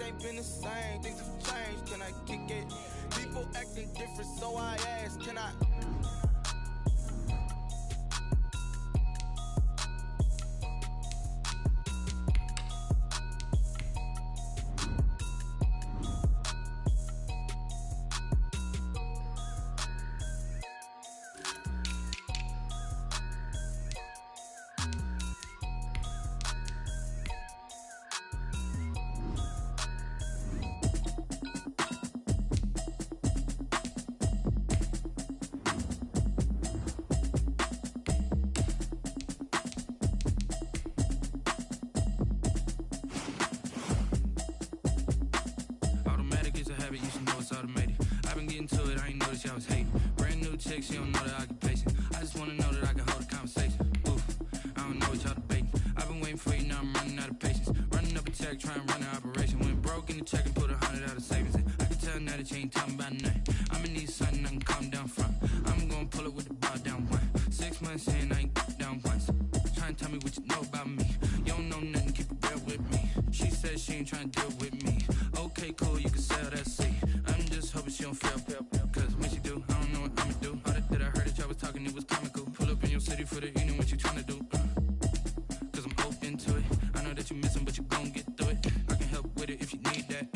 ain't been the same. Things have changed, can I kick it? People acting different, so I ask, can I? She don't know the occupation. I just wanna know that I can hold a conversation. Oof, I don't know what y'all debating. I've been waiting for you, now I'm running out of patience. Running up a check, trying to run an operation. Went broke in the check and put 100 out of savings in. I can tell now that you ain't talking about nothing. I'ma need something I can calm down from. I'm gonna pull it with the bar down one. 6 months in, I ain't down once. Trying to tell me what you know about me. You don't know nothing, keep it real with me. She said she ain't trying to deal with me. Okay, cool, you can sell that seat. I'm just hoping she don't fail. Cause when she do, I don't know what I'ma do. All that I heard that y'all was talking, it was comical. Pull up in your city for the evening, what you tryna do? Cause I'm open to it. I know that you missing, but you gon' get through it. I can help with it if you need that.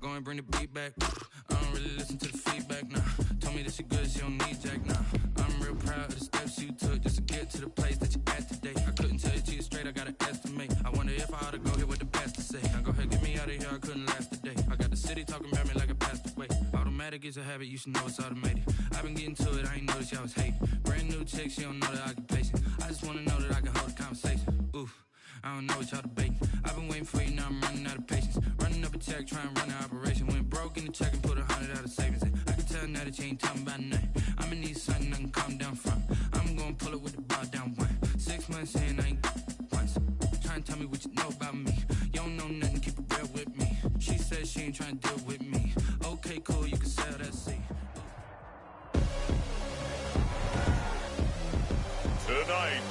Go and bring the beat back. I don't really listen to the feedback, nah. Told me that she good, she don't need Jack, nah. I'm real proud of the steps you took just to get to the place that you at today. I couldn't tell it to you straight, I gotta estimate. I wonder if I ought to go here with the pastor say. Now go ahead, get me out of here, I couldn't last a day. I got the city talking about me like I passed away. Automatic is a habit, you should know it's automated. I've been getting to it, I ain't noticed y'all was hating. Brand new chick, she don't know the occupation. I just wanna know that I can hold a conversation. Oof, I don't know what y'all debating. I've been waiting for you, now I'm running out of patience. Running up a check, trying to run an operation. Went broke in the check and put 100 out of savings in. I can tell now that you ain't talking about nothing. I'ma need something I can calm down from. I'm gonna pull it with the bar down one. 6 months in, I ain't once. Trying to tell me what you know about me. You don't know nothing, keep it real with me. She said she ain't trying to deal with me. Okay, cool, you can sell that seat. Tonight,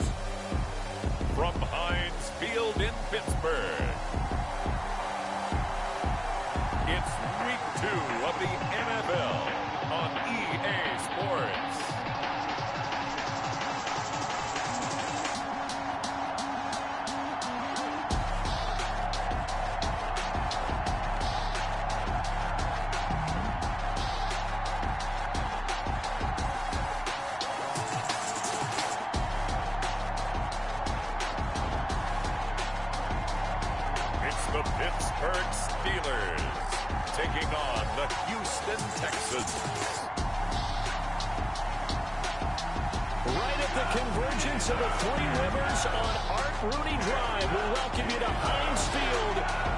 from Heinz Field in Pittsburgh, it's week 2 of the NFL on EA Sports. The Pittsburgh Steelers taking on the Houston Texans. Right at the convergence of the three rivers on Art Rooney Drive, we welcome you to Heinz Field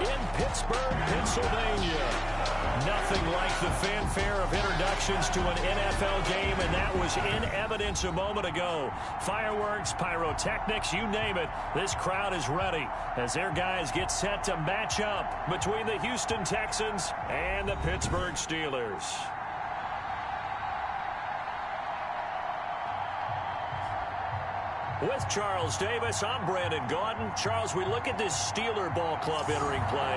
in Pittsburgh, Pennsylvania. Nothing like the fanfare of introductions to an NFL game, and that was in evidence a moment ago. Fireworks, pyrotechnics, you name it. This crowd is ready as their guys get set to match up between the Houston Texans and the Pittsburgh Steelers. With Charles Davis, I'm Brandon Gaudin. Charles, we look at this Steeler ball club entering play.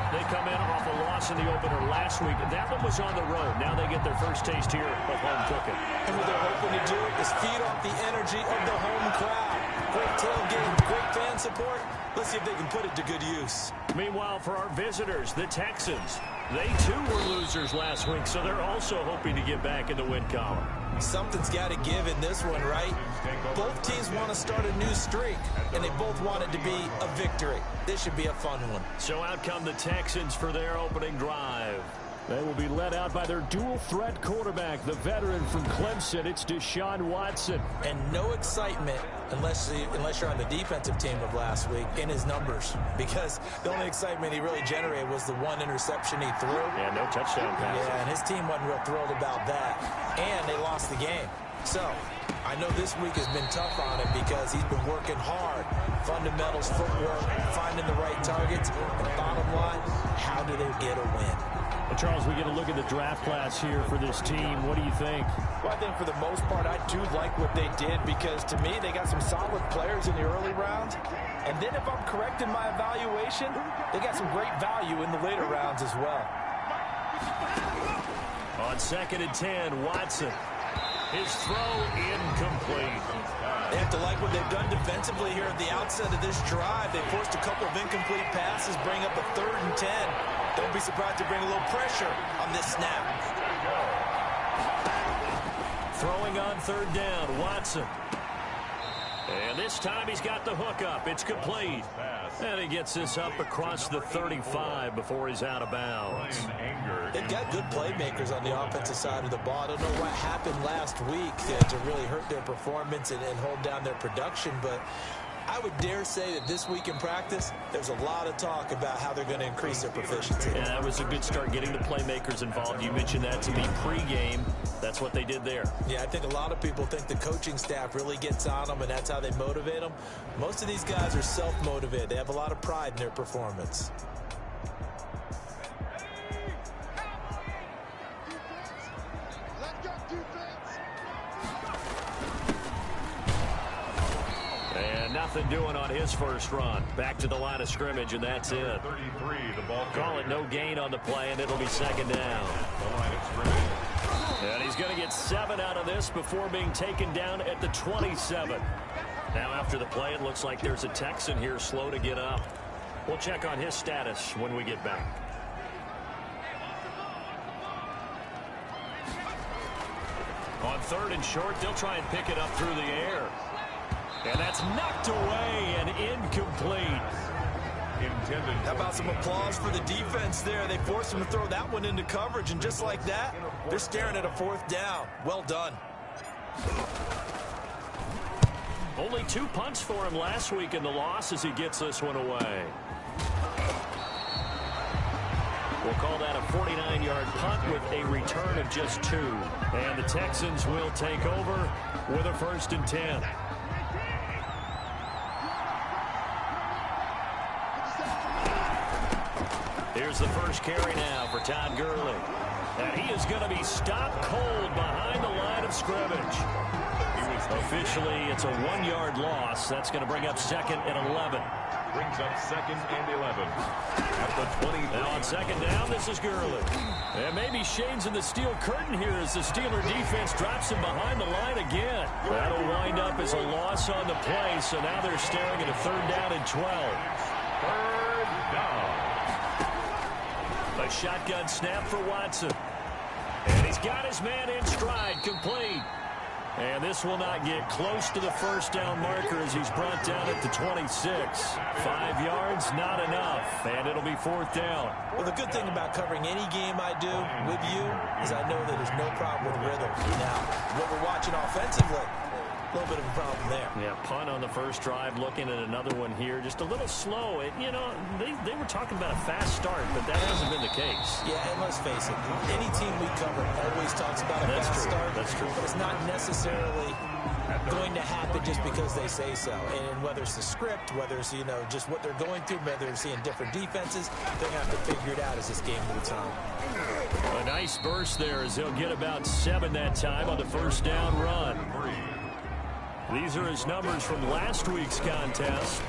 They come in off a loss in the opener last week. That one was on the road. Now they get their first taste here of home cooking. And what they're hoping to do is feed off the energy of the home crowd. Great tailgate, great fan support. Let's see if they can put it to good use. Meanwhile, for our visitors, the Texans, they too were losers last week, so they're also hoping to get back in the win column. Something's got to give in this one, right? Both teams want to start a new streak, and they both want it to be a victory. This should be a fun one. So out come the Texans for their opening drive. They will be led out by their dual-threat quarterback, the veteran from Clemson. It's Deshaun Watson. And no excitement unless you're on the defensive team of last week in his numbers, because the only excitement he really generated was the one interception he threw. Yeah, no touchdown pass. Yeah, and his team wasn't real thrilled about that. And they lost the game. So I know this week has been tough on him because he's been working hard. Fundamentals, footwork, finding the right targets. And bottom line, how do they get a win? Well, Charles, we get a look at the draft class here for this team. What do you think? Well, I think for the most part, I do like what they did because, to me, they got some solid players in the early rounds. And then if I'm correct in my evaluation, they got some great value in the later rounds as well. On 2nd and 10, Watson. His throw incomplete. They have to like what they've done defensively here at the outset of this drive. They forced a couple of incomplete passes, bring up a 3rd and 10. Don't be surprised to bring a little pressure on this snap. Throwing on 3rd down, Watson. And this time he's got the hook up. It's complete. And he gets this up across the 35 before he's out of bounds. They've got good playmakers on the offensive side of the ball. I don't know what happened last week to really hurt their performance and hold down their production, but I would dare say that this week in practice, there's a lot of talk about how they're going to increase their proficiency. Yeah, that was a good start getting the playmakers involved. You mentioned that to me pregame. That's what they did there. Yeah, I think a lot of people think the coaching staff really gets on them, and that's how they motivate them. Most of these guys are self-motivated. They have a lot of pride in their performance. Nothing doing on his first run. Back to the line of scrimmage, and that's it. 33, the ball. Call it no gain on the play, and it'll be 2nd down. The line of scrimmage. And he's going to get 7 out of this before being taken down at the 27. Now after the play, it looks like there's a Texan here slow to get up. We'll check on his status when we get back. On 3rd and short, they'll try and pick it up through the air. And that's knocked away and incomplete. Intended. How about some applause for the defense there? They forced him to throw that one into coverage, and just like that, they're staring at a 4th down. Well done. Only 2 punts for him last week in the loss as he gets this one away. We'll call that a 49-yard punt with a return of just 2. And the Texans will take over with a 1st and 10. Here's the first carry now for Todd Gurley. And he is going to be stopped cold behind the line of scrimmage. Officially, it's a 1-yard loss. That's going to bring up 2nd and 11. Brings up 2nd and 11. At the 20. Now on 2nd down, this is Gurley. And maybe Shane's in the steel curtain here as the Steeler defense drops him behind the line again. That'll wind up as a loss on the play, so now they're staring at a 3rd down and 12. 3rd down. A shotgun snap for Watson. And he's got his man in stride, complete. And this will not get close to the 1st down marker as he's brought down at the 26. 5 yards, not enough. And it'll be 4th down. Well, the good thing about covering any game I do with you is I know that there's no problem with rhythm. Now, what we're watching offensively, a little bit of a problem there. Yeah, punt on the first drive, looking at another one here. Just a little slow. You know, they were talking about a fast start, but that hasn't been the case. Yeah, and let's face it, any team we cover always talks about a fast start. That's true. But it's not necessarily going to happen just because they say so. And whether it's the script, whether it's, you know, just what they're going through, whether they're seeing different defenses, they're going to have to figure it out as this game moves on. A nice burst there as they'll get about 7 that time on the 1st down run. These are his numbers from last week's contest.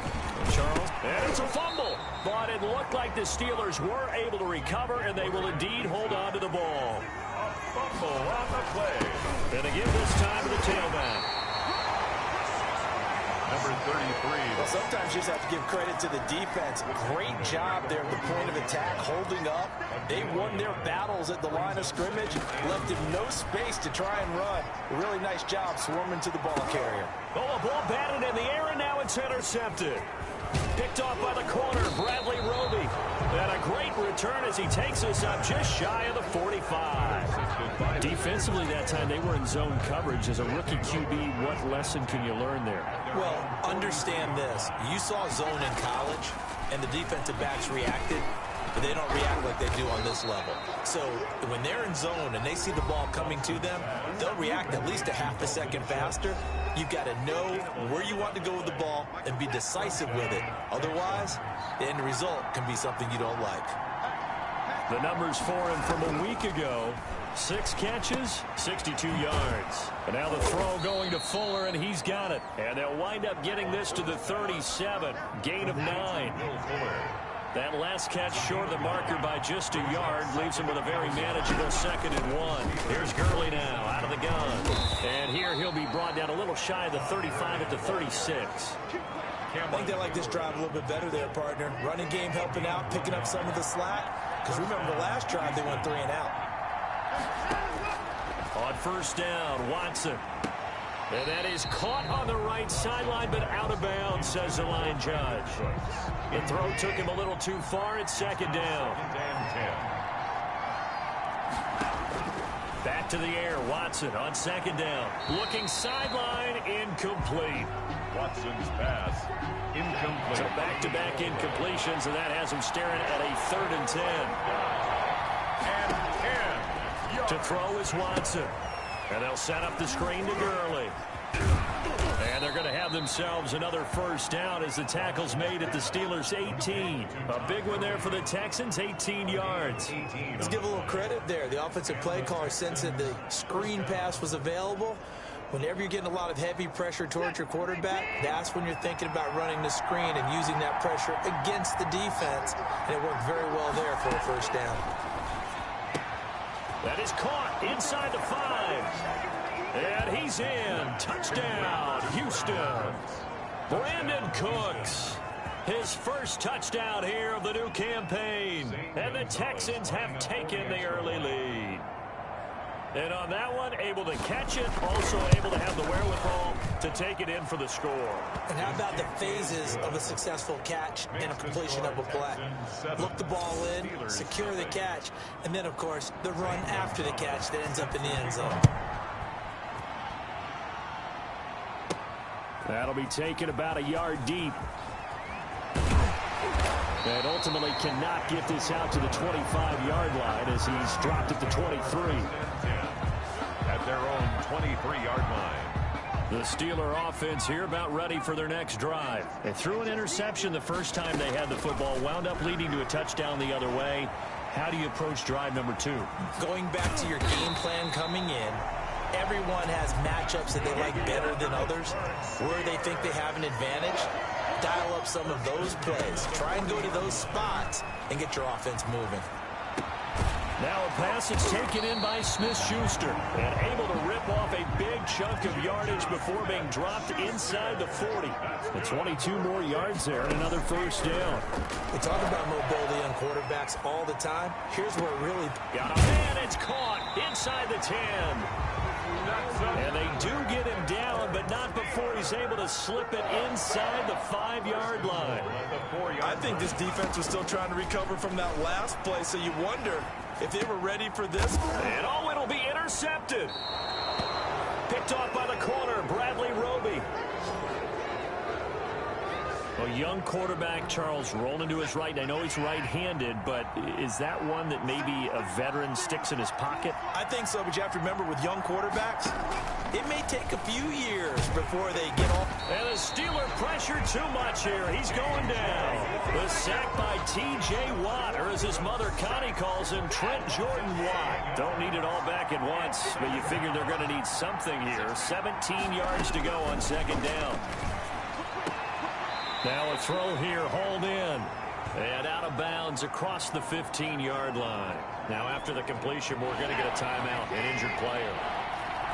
Charles. And it's a fumble. But it looked like the Steelers were able to recover, and they will indeed hold on to the ball. A fumble on the play. And again this time to the tailback. Number 33. Well, sometimes you just have to give credit to the defense. Great job there at the point of attack, holding up. They won their battles at the line of scrimmage, left him no space to try and run. A really nice job swarming to the ball carrier. Oh, a ball batted in the air, and now it's intercepted. Picked off by the corner, Bradley Roby. And a great return as he takes us up just shy of the 45. Defensively that time, they were in zone coverage. As a rookie QB, what lesson can you learn there? Well, understand this. You saw zone in college, and the defensive backs reacted, but they don't react like they do on this level. So when they're in zone and they see the ball coming to them, they'll react at least a half a second faster. You've got to know where you want to go with the ball and be decisive with it. Otherwise, the end result can be something you don't like. The numbers for him from a week ago. 6 catches, 62 yards. And now the throw going to Fuller, and he's got it. And they'll wind up getting this to the 37. Gain of 9. That last catch short of the marker by just a yard leaves him with a very manageable 2nd and 1. Here's Gurley now out of the gun. And here he'll be brought down a little shy of the 35 at the 36. I think they like this drive a little bit better there, partner. Running game helping out, picking up some of the slack. Because remember the last drive, they went 3 and out. On 1st down, Watson. And that is caught on the right sideline, but out of bounds, says the line judge. The throw took him a little too far. It's 2nd down. Back to the air, Watson on 2nd down. Looking sideline, incomplete. Watson's pass, incomplete. So back-to-back incompletions, and that has him staring at a 3rd and 10. And 10. To throw is Watson. And they'll set up the screen to Gurley. And they're going to have themselves another 1st down as the tackle's made at the Steelers' 18. A big one there for the Texans, 18 yards. Let's give a little credit there. The offensive play caller sensed that the screen pass was available. Whenever you're getting a lot of heavy pressure towards your quarterback, that's when you're thinking about running the screen and using that pressure against the defense. And it worked very well there for a 1st down. That is caught inside the 5. And he's in. Touchdown, Houston. Brandon Cooks. His first touchdown here of the new campaign. And the Texans have taken the early lead. And on that one, able to catch it, also able to have the wherewithal to take it in for the score. And how about the phases of a successful catch and a completion of a play? Look the ball in, secure the catch, and then, of course, the run after the catch that ends up in the end zone. That'll be taken about a yard deep. And ultimately cannot get this out to the 25-yard line as he's dropped at the 23. At their own 23-yard line. The Steeler offense here about ready for their next drive. They threw an interception the first time they had the football, wound up leading to a touchdown the other way. How do you approach drive number 2? Going back to your game plan coming in, everyone has matchups that they like better than others, where they think they have an advantage. Dial up some of those plays. Try and go to those spots and get your offense moving. Now a pass that's taken in by Smith-Schuster and able to rip off a big chunk of yardage before being dropped inside the 40. The 22 more yards there and another 1st down. We talk about mobility on quarterbacks all the time. Here's where it really got a man. It's caught inside the 10. And they do get him down, but not before he's able to slip it inside the 5-yard line. I think this defense was still trying to recover from that last play, so you wonder if they were ready for this. And it'll be intercepted. Picked off by the corner, Bradley Roby. A young quarterback, Charles, rolling to his right. I know he's right-handed, but is that one that maybe a veteran sticks in his pocket? I think so, but you have to remember with young quarterbacks, it may take a few years before they get off. And the Steeler pressure too much here. He's going down. The sack by T.J. Watt, or as his mother Connie calls him, Trent Jordan Watt. Don't need it all back at once, but you figure they're going to need something here. 17 yards to go on 2nd down. Now a throw here, hauled in. And out of bounds across the 15-yard line. Now after the completion, we're going to get a timeout, an injured player.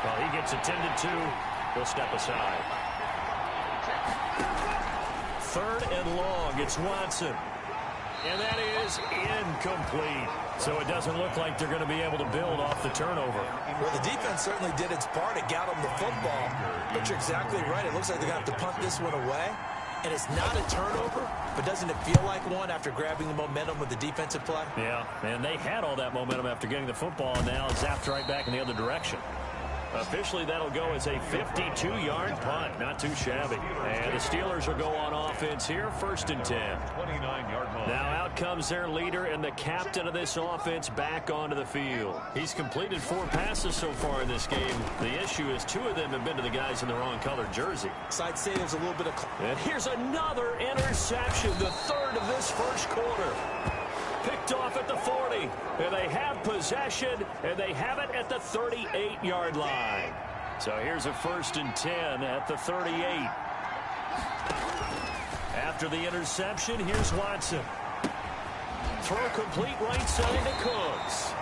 Well, he gets attended to. He'll step aside. 3rd and long, it's Watson. And that is incomplete. So it doesn't look like they're going to be able to build off the turnover. Well, the defense certainly did its part. It got them the football. But you're exactly right. It looks like they're going to have to punt this one away. And it's not a turnover, but doesn't it feel like one after grabbing the momentum with the defensive play? Yeah, and they had all that momentum after getting the football, and now zapped right back in the other direction. Officially, that'll go as a 52-yard punt. Not too shabby. And the Steelers will go on offense here, 1st and 10. 29-yard line. Now out comes their leader and the captain of this offense back onto the field. He's completed 4 passes so far in this game. The issue is 2 of them have been to the guys in the wrong colored jersey. So I'd say there's a little bit of... And here's another interception, the 3rd of this 1st quarter. Picked off at the 40. And they have possession, and they have it at the 38-yard line. So here's a 1st and 10 at the 38. After the interception, here's Watson. Throw complete right side to Cooks.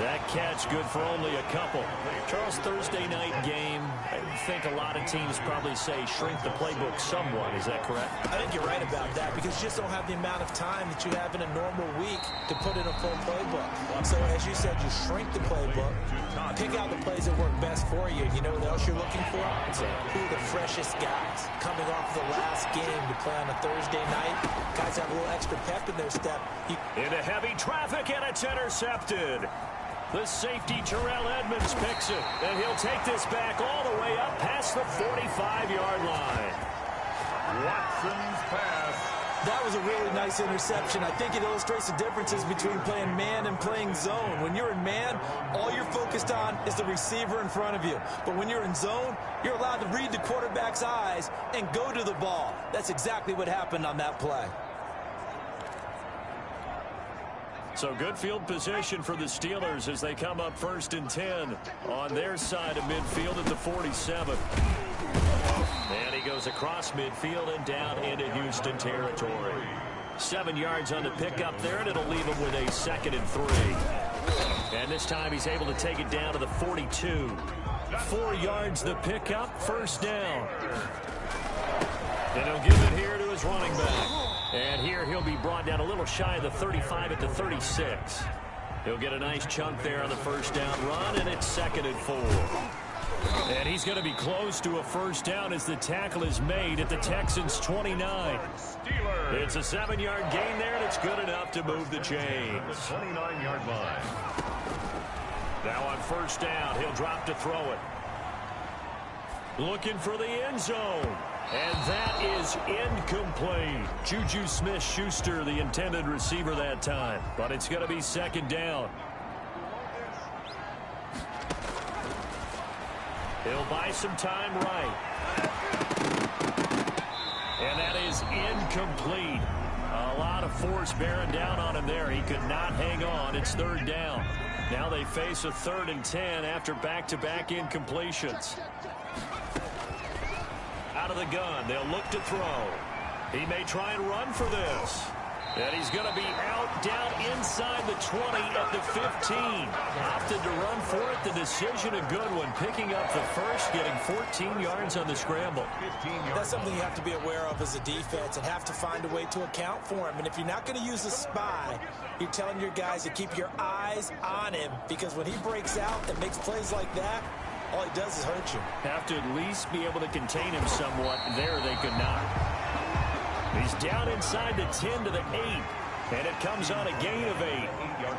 That catch good for only a couple. Charles, Thursday night game, I think a lot of teams probably say shrink the playbook somewhat. Is that correct? I think you're right about that because you just don't have the amount of time that you have in a normal week to put in a full playbook. So as you said, you shrink the playbook, pick out the plays that work best for you. You know what else you're looking for? Who are the freshest guys coming off the last game to play on a Thursday night? Guys have a little extra pep in their step. Into heavy traffic, and it's intercepted. The safety, Terrell Edmonds, picks it, and he'll take this back all the way up past the 45-yard line. Watson's pass. That was a really nice interception. I think it illustrates the differences between playing man and playing zone. When you're in man, all you're focused on is the receiver in front of you. But when you're in zone, you're allowed to read the quarterback's eyes and go to the ball. That's exactly what happened on that play. So good field position for the Steelers as they come up 1st and 10 on their side of midfield at the 47. And he goes across midfield and down into Houston territory. 7 yards on the pickup there, and it'll leave him with a 2nd and 3. And this time he's able to take it down to the 42. 4 yards the pickup, 1st down. And he'll give it here to his running back. And here he'll be brought down a little shy of the 35 at the 36. He'll get a nice chunk there on the 1st down run, and it's 2nd and 4. And he's going to be close to a 1st down as the tackle is made at the Texans' 29. It's a 7-yard gain there, and it's good enough to move the chains. 29-yard line. Now on 1st down, he'll drop to throw it. Looking for the end zone. And that is incomplete. Juju Smith-Schuster, the intended receiver that time. But it's going to be 2nd down. He'll buy some time right. And that is incomplete. A lot of force bearing down on him there. He could not hang on. It's 3rd down. Now they face a 3rd and 10 after back-to-back incompletions. Out of the gun, they'll look to throw. He may try and run for this. And he's going to be out down inside the 20 at the 15. Opted to run for it. The decision a good one. Picking up the 1st, getting 14 yards on the scramble. That's something you have to be aware of as a defense and have to find a way to account for him. And if you're not going to use a spy, you're telling your guys to keep your eyes on him, because when he breaks out and makes plays like that, all he does is hurt you. Have to at least be able to contain him somewhat. There they could not. He's down inside the 10 to the 8. And it comes on a gain of 8.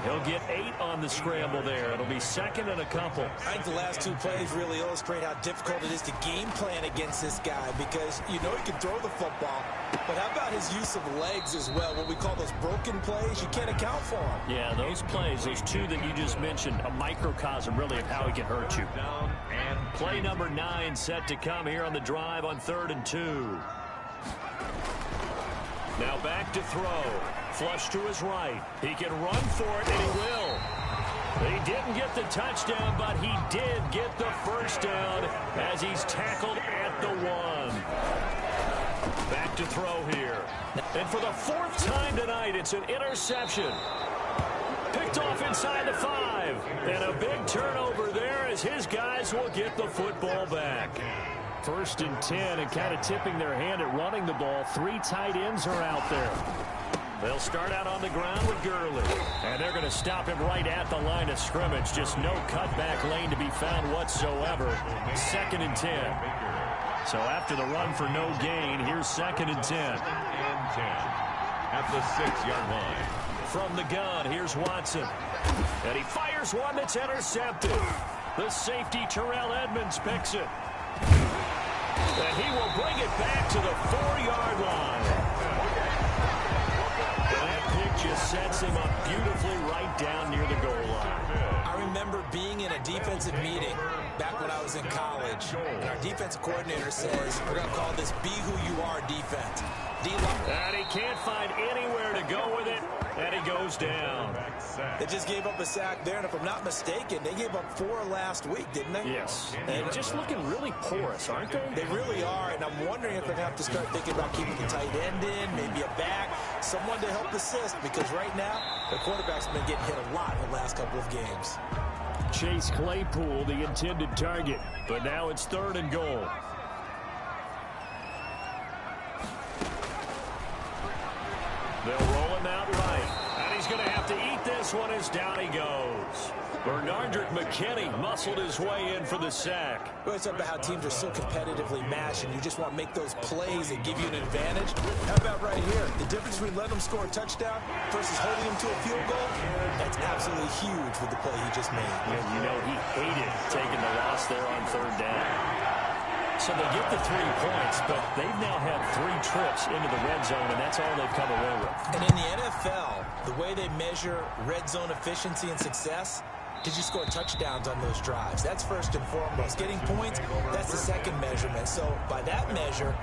He'll get 8 on the scramble there. It'll be 2nd and a couple. I think the last 2 plays really illustrate how difficult it is to game plan against this guy, because you know he can throw the football, but how about his use of legs as well? What we call those broken plays, you can't account for them. Yeah, those plays, those 2 that you just mentioned, a microcosm really of how he can hurt you. Play number 9 set to come here on the drive on 3rd and 2. Now back to throw. Flush to his right. He can run for it, and he will. He didn't get the touchdown, but he did get the 1st down as he's tackled at the 1. Back to throw here. And for the 4th time tonight, it's an interception. Picked off inside the 5. And a big turnover there as his guys will get the football back. 1st and 10, and kind of tipping their hand at running the ball. 3 tight ends are out there. They'll start out on the ground with Gurley. And they're going to stop him right at the line of scrimmage. Just no cutback lane to be found whatsoever. 2nd and 10. So after the run for no gain, here's 2nd and 10. At the 6-yard line. From the gun, here's Watson. And he fires one that's intercepted. The safety, Terrell Edmonds, picks it. And he will bring it back to the 4-yard line. And that pick just sets him up beautifully right down near the goal line. I remember being in a defensive meeting back when I was in college, and our defensive coordinator says, we're going to call this Be Who You Are defense. And he can't find anywhere to go with it. And he goes down. They just gave up a sack there, and if I'm not mistaken, they gave up 4 last week, didn't they? Yes. And just looking really porous, aren't they? They really are, and I'm wondering if they're going to have to start thinking about keeping the tight end in, maybe a back, someone to help assist, because right now, the quarterback's been getting hit a lot in the last couple of games. Chase Claypool, the intended target, but now it's 3rd and goal. They'll roll him out right, and he's going to have to eat this one as down he goes. Bernardrick McKinney muscled his way in for the sack. Well, it's about how teams are so competitively matched, and you just want to make those plays that give you an advantage. How about right here? The difference between letting them score a touchdown versus holding them to a field goal, that's absolutely huge with the play he just made. And you know he hated taking the loss there on 3rd down. So they get the 3 points, but they've now had 3 trips into the red zone, and that's all they've come away with. And in the NFL, the way they measure red zone efficiency and success, did you score touchdowns on those drives? That's first and foremost. Getting points, that's the second measurement. So by that measure,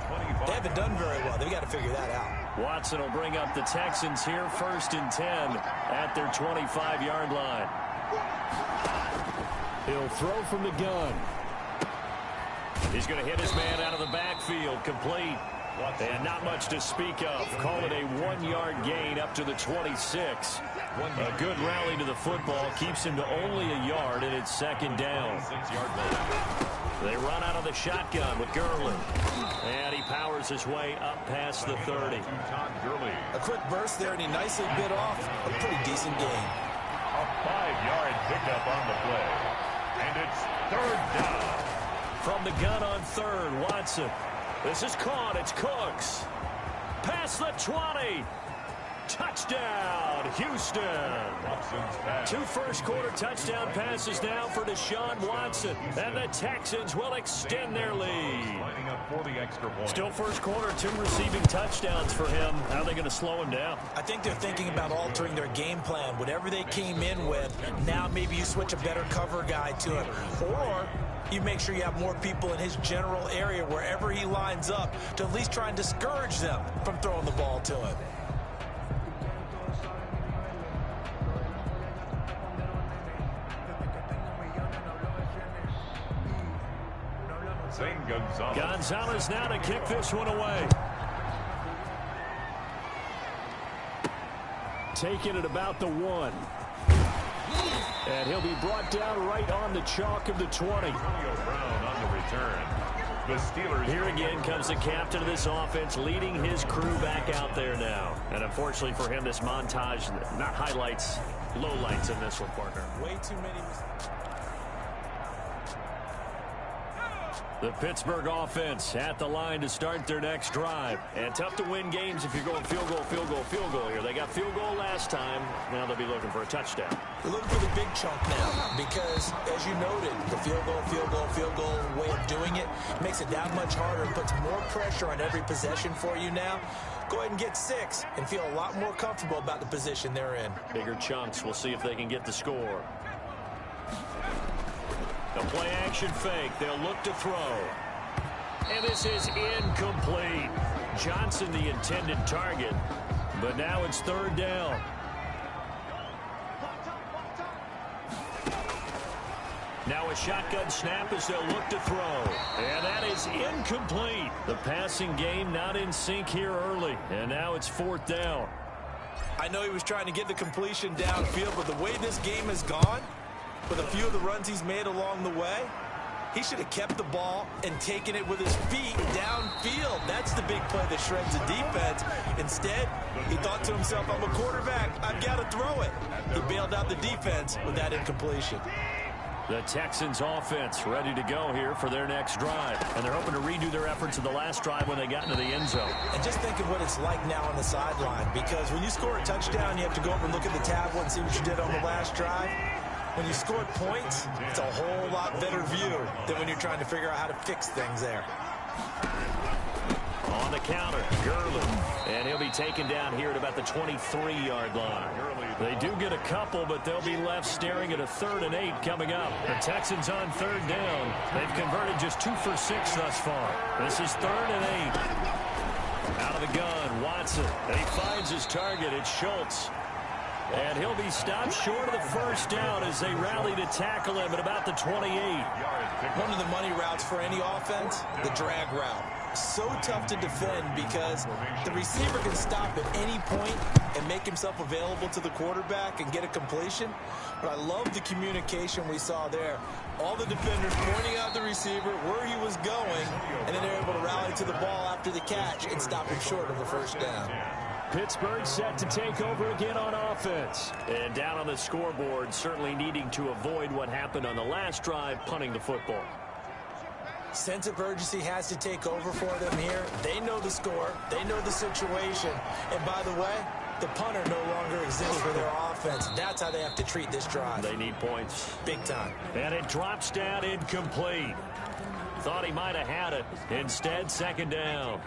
they haven't done very well. They've got to figure that out. Watson will bring up the Texans here, 1st and 10 at their 25-yard line. He'll throw from the gun. He's going to hit his man out of the backfield, complete. And not much to speak of. Call it a 1-yard gain up to the 26. A good rally to the football keeps him to only a yard, and it's 2nd down. They run out of the shotgun with Gurley. And he powers his way up past the 30. A quick burst there, and he nicely bit off a pretty decent gain. A 5-yard pickup on the play. And it's 3rd down. From the gun on 3rd, Watson. This is caught. It's Cooks. Past the 20. Touchdown, Houston. 2 first-quarter touchdown passes now for Deshaun Watson. And the Texans will extend their lead. Still first quarter, 2 receiving touchdowns for him. How are they going to slow him down? I think they're thinking about altering their game plan. Whatever they came in with, now maybe you switch a better cover guy to him. Or you make sure you have more people in his general area wherever he lines up to at least try and discourage them from throwing the ball to him. Gonzalez now to kick this one away. Taking it about the 1. And he'll be brought down right on the chalk of the 20. Brown on the return. The Steelers. Here again comes the captain of this offense, leading his crew back out there now. And unfortunately for him, this montage, not highlights, lowlights in this one, partner. Way too many mistakes. The Pittsburgh offense at the line to start their next drive. And tough to win games if you're going field goal, field goal, field goal here. They got field goal last time. Now they'll be looking for a touchdown. They're looking for the big chunk now because, as you noted, the field goal way of doing it makes it that much harder and puts more pressure on every possession for you now. Go ahead and get 6 and feel a lot more comfortable about the position they're in. Bigger chunks. We'll see if they can get the score. The play action fake. They'll look to throw. And this is incomplete. Johnson the intended target. But now it's 3rd down. Now a shotgun snap as they'll look to throw. And that is incomplete. The passing game not in sync here early. And now it's 4th down. I know he was trying to get the completion downfield, but the way this game has gone, with a few of the runs he's made along the way, he should have kept the ball and taken it with his feet downfield. That's the big play that shreds the defense. Instead, he thought to himself, I'm a quarterback. I've got to throw it. He bailed out the defense with that incompletion. The Texans offense ready to go here for their next drive. And they're hoping to redo their efforts of the last drive when they got into the end zone. And just think of what it's like now on the sideline, because when you score a touchdown, you have to go up and look at the tablet and see what you did on the last drive. When you scored points, it's a whole lot better view than when you're trying to figure out how to fix things there. On the counter, Gurley. And he'll be taken down here at about the 23-yard line. They do get a couple, but they'll be left staring at a 3rd and 8 coming up. The Texans on 3rd down. They've converted just 2 for 6 thus far. This is 3rd and 8. Out of the gun, Watson. And he finds his target. It's Schultz. And he'll be stopped short of the first down as they rally to tackle him at about the 28. One of the money routes for any offense, the drag route. So tough to defend because the receiver can stop at any point and make himself available to the quarterback and get a completion. But I love the communication we saw there. All the defenders pointing out the receiver, where he was going, and then they're able to rally to the ball after the catch and stop him short of the first down. Pittsburgh set to take over again on offense. And down on the scoreboard, certainly needing to avoid what happened on the last drive, punting the football. Sense of urgency has to take over for them here. They know the score. They know the situation. And by the way, the punter no longer exists for their offense. That's how they have to treat this drive. They need points. Big time. And it drops down incomplete. Thought he might have had it. Instead, second down.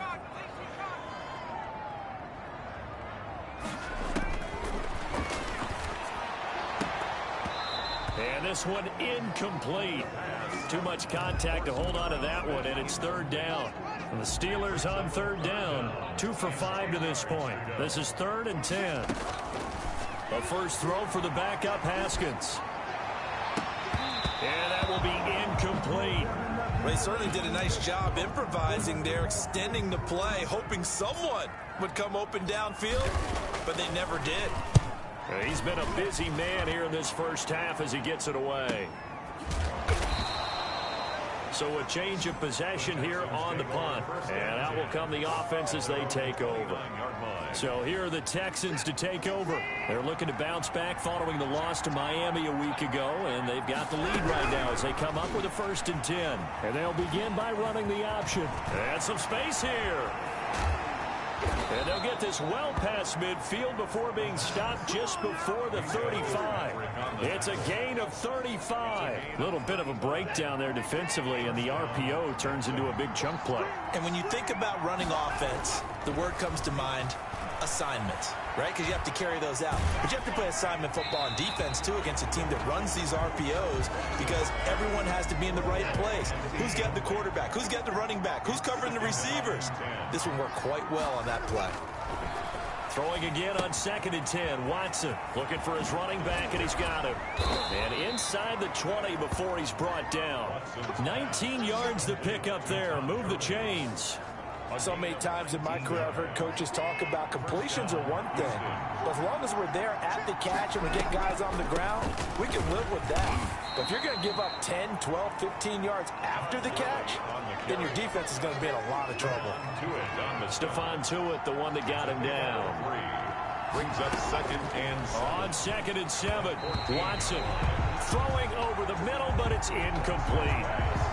And this one incomplete. Too much contact to hold on to that one, and it's third down. And the Steelers on third down, 2 for 5 to this point. This is 3rd and 10. A first throw for the backup Haskins. And that will be incomplete. Well, they certainly did a nice job improvising there, extending the play, hoping someone would come open downfield, but they never did. He's been a busy man here in this first half as he gets it away. So a change of possession here on the punt. And out will come the offense as they take over. So here are the Texans to take over. They're looking to bounce back following the loss to Miami a week ago. And they've got the lead right now as they come up with a 1st and 10. And they'll begin by running the option. And some space here. And they'll get this well past midfield before being stopped just before the 35. It's a gain of 35. A little bit of a breakdown there defensively, and the RPO turns into a big chunk play. And when you think about running offense, the word comes to mind, assignments, right? Because you have to carry those out. But you have to play assignment football on defense, too, against a team that runs these RPOs because everyone has to be in the right place. Who's got the quarterback? Who's got the running back? Who's covering the receivers? This one worked quite well on that play. Throwing again on 2nd and 10. Watson looking for his running back, and he's got him. And inside the 20 before he's brought down. 19 yards to pick up there. Move the chains. So many times in my career I've heard coaches talk about completions are one thing. But as long as we're there at the catch and we get guys on the ground, we can live with that. But if you're going to give up 10, 12, 15 yards after the catch, then your defense is going to be in a lot of trouble. Stephon Tuitt, the one that got him down. Brings up 2nd and 7. On 2nd and 7, Watson throwing over the middle, but it's incomplete.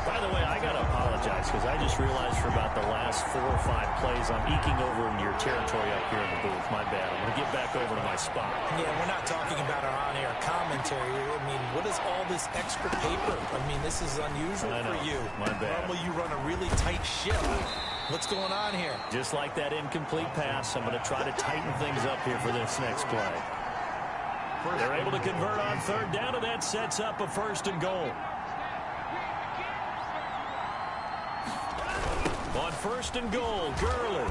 By the way, I got to apologize because I just realized for about the last 4 or 5 plays I'm eking over into your territory up here in the booth. My bad. I'm going to get back over to my spot. Yeah, we're not talking about our on-air commentary. I mean, what is all this extra paper? I mean, this is unusual for you. My bad. Normally you run a really tight ship. What's going on here? Just like that incomplete pass, I'm going to try to tighten things up here for this next play. They're able to convert on 3rd down, and that sets up a 1st and goal. On 1st and goal, Gurley.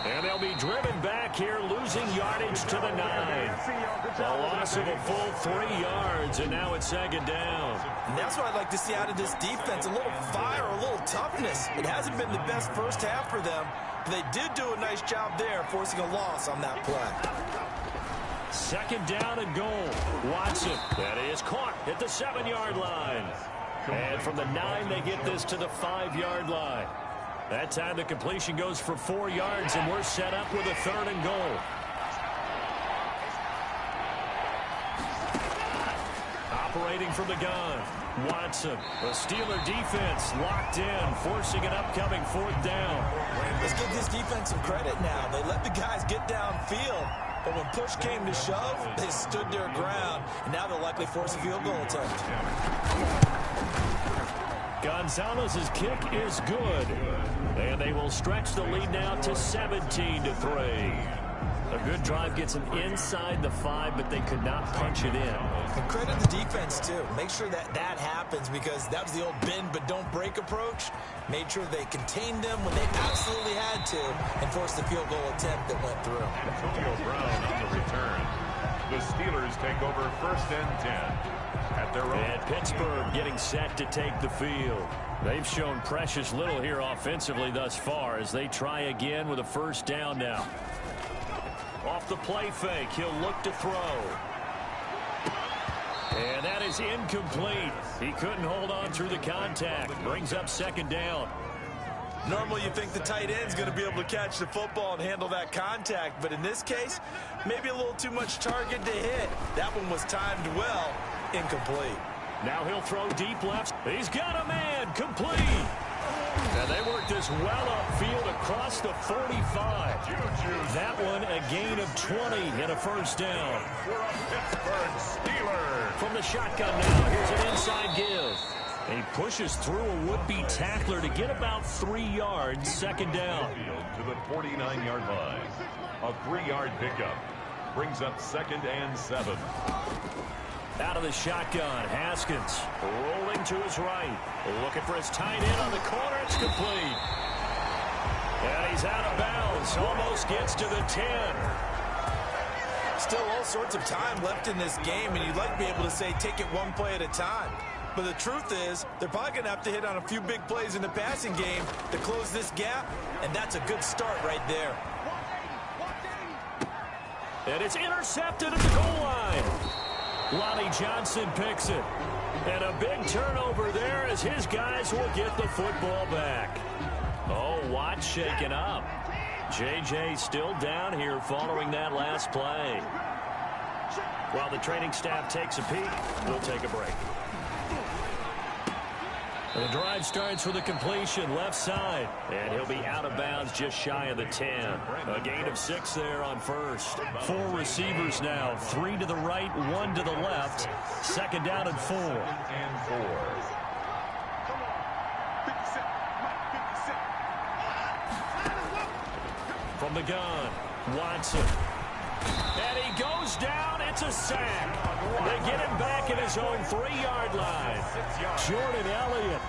And they'll be driven back here, losing yardage to the 9. A loss of a full 3 yards, and now it's 2nd down. And that's what I'd like to see out of this defense, a little fire, a little toughness. It hasn't been the best first half for them, but they did do a nice job there, forcing a loss on that play. 2nd down and goal. Watson, that is caught at the 7-yard line. And from the 9, they get this to the 5-yard line. That time the completion goes for 4 yards, and we're set up with a 3rd and goal. Operating from the gun, Watson. The Steeler defense locked in, forcing an upcoming 4th down. Let's give this defense some credit now. They let the guys get downfield, but when push came to shove, they stood their ground, and now they'll likely force a field goal attempt. Gonzalez's kick is good, and they will stretch the lead now to 17-3. A good drive gets them inside the 5, but they could not punch it in. And credit the defense, too. Make sure that happens because that was the old bend but don't break approach. Made sure they contained them when they absolutely had to and forced the field goal attempt that went through. Antonio Brown on the return. The Steelers take over 1st and 10 at their own. And Pittsburgh getting set to take the field. They've shown precious little here offensively thus far as they try again with a 1st down now. Off the play fake, he'll look to throw. And that is incomplete. He couldn't hold on through the contact. Brings up 2nd down. Normally you think the tight end's going to be able to catch the football and handle that contact, but in this case, maybe a little too much target to hit. That one was timed well, incomplete. Now he'll throw deep left. He's got a man, complete. And they work this well upfield across the 45. That one a gain of 20 and a 1st down. For a Pittsburgh Steelers. From the shotgun now, here's an inside give. And he pushes through a would-be tackler to get about 3 yards, 2nd down. To the 49-yard line. A 3-yard pickup. Brings up 2nd and 7. Out of the shotgun, Haskins rolling to his right. Looking for his tight end on the corner. It's complete. And he's out of bounds. Almost gets to the 10. Still all sorts of time left in this game, and you'd like to be able to say take it one play at a time. But the truth is, they're probably going to have to hit on a few big plays in the passing game to close this gap, and that's a good start right there. And it's intercepted at the goal line. Lonnie Johnson picks it. And a big turnover there as his guys will get the football back. Oh, Watt shaken up. J.J. still down here following that last play. While the training staff takes a peek, we'll take a break. The drive starts with a completion left side. And he'll be out of bounds just shy of the 10. A gain of 6 there on 1st. 4 receivers now. 3 to the right, 1 to the left. 2nd down and 4. From the gun, Watson. And he goes down. It's a sack. They get him back at his own 3-yard line. Jordan Elliott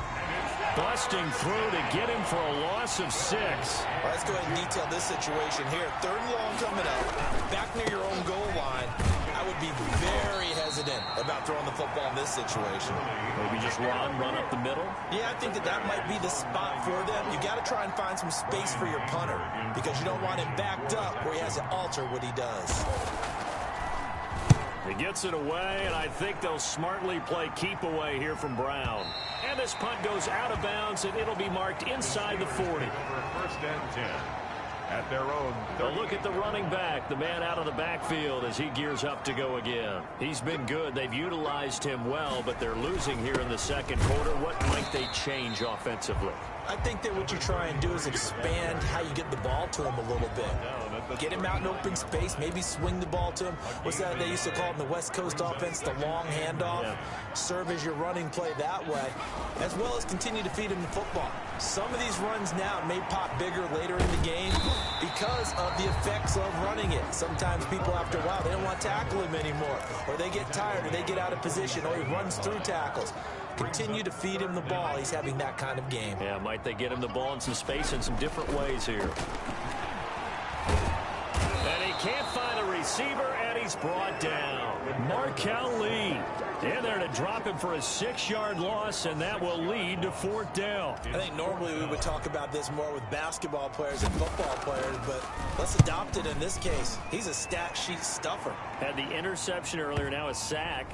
busting through to get him for a loss of 6. Well, let's go ahead and detail this situation here. 3rd and long coming up, back near your own goal line. I would be very hesitant about throwing the football in this situation. Maybe just run up the middle? Yeah, I think that might be the spot for them. You got to try and find some space for your punter because you don't want him backed up where he has to alter what he does. He gets it away, and I think they'll smartly play keep away here from Brown. And this punt goes out of bounds, and it'll be marked inside the 40. 1st and 10 at their own. They'll look at the running back, the man out of the backfield as he gears up to go again. He's been good. They've utilized him well, but they're losing here in the 2nd quarter. What might they change offensively? I think that what you try and do is expand how you get the ball to him a little bit. Get him out in open space, maybe swing the ball to him. What's that they used to call it in the West Coast offense, the long handoff? Yeah. Serve as your running play that way, as well as continue to feed him the football. Some of these runs now may pop bigger later in the game because of the effects of running it. Sometimes people, after a while, they don't want to tackle him anymore, or they get tired, or they get out of position, or he runs through tackles. Continue to feed him the ball. He's having that kind of game. Yeah, might they get him the ball in some space in some different ways here. And he can't find a receiver, and he's brought down. Markel Lee in there to drop him for a 6-yard loss, and that will lead to 4th down. I think normally we would talk about this more with basketball players and football players, but let's adopt it in this case. He's a stat sheet stuffer. Had the interception earlier, now a sack.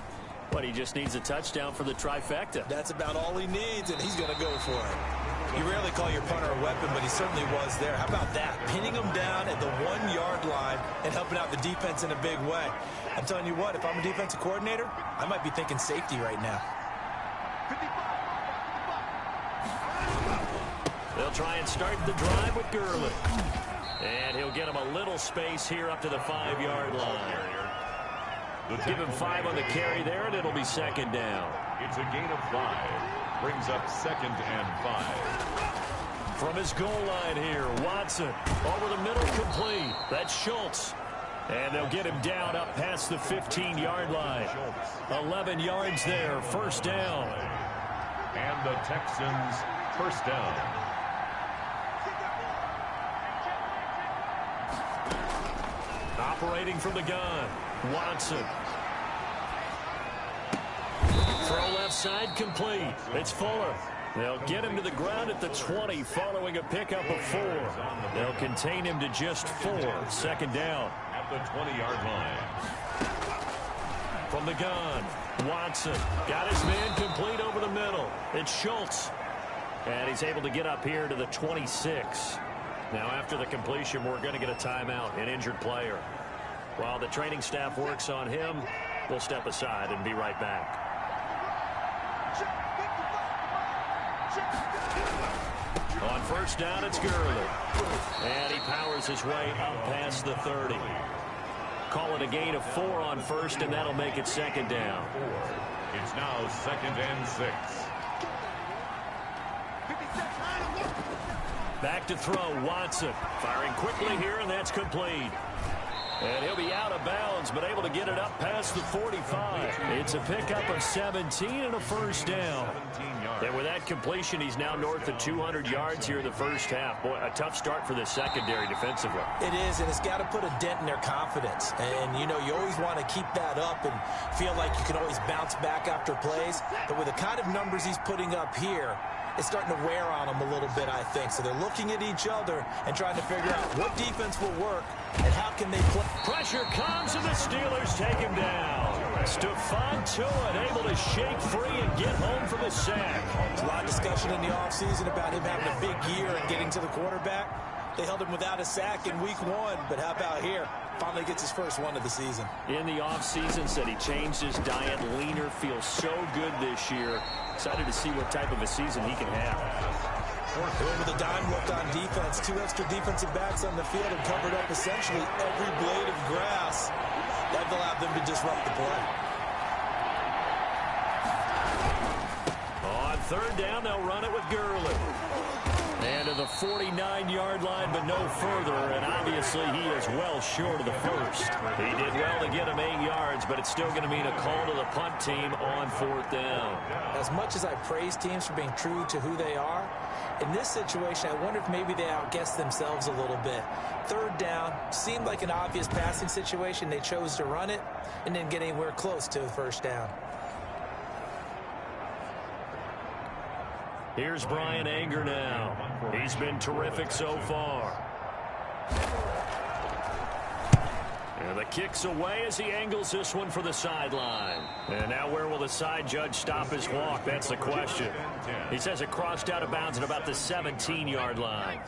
But he just needs a touchdown for the trifecta. That's about all he needs, and he's going to go for it. You rarely call your punter a weapon, but he certainly was there. How about that? Pinning him down at the 1-yard line and helping out the defense in a big way. I'm telling you what, if I'm a defensive coordinator, I might be thinking safety right now. They'll try and start the drive with Gurley. And he'll get him a little space here up to the 5-yard line. Give him 5 on the carry there, and it'll be 2nd down. It's a gain of 5. Brings up 2nd and 5. From his goal line here, Watson over the middle, complete. That's Schultz. And they'll get him down up past the 15-yard line. 11 yards there, 1st down. And the Texans, 1st down. Operating from the gun. Watson. Throw left side complete. It's Fuller. They'll get him to the ground at the 20 following a pickup of 4. They'll contain him to just 4. Second down. At the 20-yard line. From the gun, Watson got his man complete over the middle. It's Schultz. And he's able to get up here to the 26. Now after the completion, we're going to get a timeout, an injured player. While the training staff works on him, we'll step aside and be right back. On first down, it's Gurley. And he powers his way up past the 30. Call it a gain of 4 on first, and that'll make it second down. It's now 2nd and 6. Back to throw, Watson. Firing quickly here, and that's complete. And he'll be out of bounds, but able to get it up past the 45. It's a pickup of 17 and a first down. And with that completion, he's now north of 200 yards here in the first half. Boy, a tough start for the secondary defensively. It is, and it's got to put a dent in their confidence. And, you know, you always want to keep that up and feel like you can always bounce back after plays. But with the kind of numbers he's putting up here, it's starting to wear on them a little bit, I think. So they're looking at each other and trying to figure out what defense will work and how can they play. Pressure comes, and the Steelers take him down. Stephon Tuitt able to shake free and get home from a sack. There's a lot of discussion in the offseason about him having a big year and getting to the quarterback. They held him without a sack in week 1, but how about here? Finally gets his first one of the season. In the offseason, said he changed his diet, leaner, feels so good this year. Excited to see what type of a season he can have. With a dime look on defense, 2 extra defensive backs on the field and covered up essentially every blade of grass. That allowed them to disrupt the play. On third down, they'll run it with Gurley. And to the 49-yard line, but no further, and obviously he is well short of the first. He did well to get him 8 yards, but it's still going to mean a call to the punt team on 4th down. As much as I praise teams for being true to who they are, in this situation, I wonder if maybe they outguessed themselves a little bit. Third down seemed like an obvious passing situation. They chose to run it and didn't get anywhere close to the first down. Here's Brian Anger now. He's been terrific so far. And the kick's away as he angles this one for the sideline. And now where will the side judge stop his walk? That's the question. He says it crossed out of bounds at about the 17-yard line.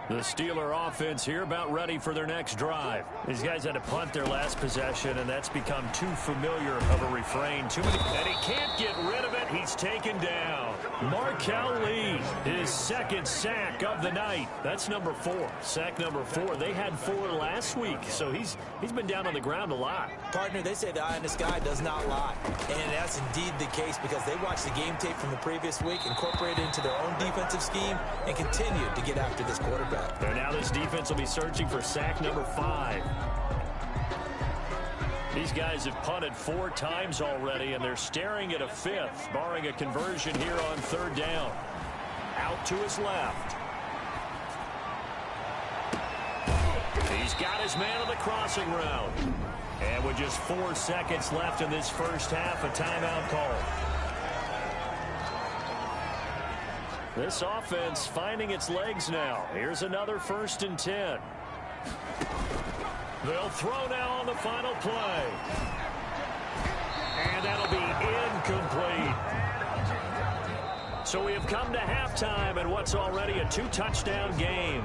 The Steeler offense here about ready for their next drive. These guys had to punt their last possession, and that's become too familiar of a refrain. Too many, and he can't get rid of it. He's taken down. Markel Lee, his second sack of the night. That's number 4. Sack number 4. They had 4 last week, so he's been down on the ground a lot. Partner, they say the eye in the sky does not lie. And that's indeed the case because they watched the game tape from the previous week, incorporated it into their own defensive scheme, and continued to get after this quarterback. And now this defense will be searching for sack number 5. These guys have punted 4 times already, and they're staring at a 5th, barring a conversion here on third down. Out to his left. He's got his man on the crossing route. And with just 4 seconds left in this first half, a timeout call. This offense finding its legs now. Here's another 1st and 10. They'll throw now on the final play. And that'll be incomplete. So we have come to halftime in what's already a 2-touchdown game.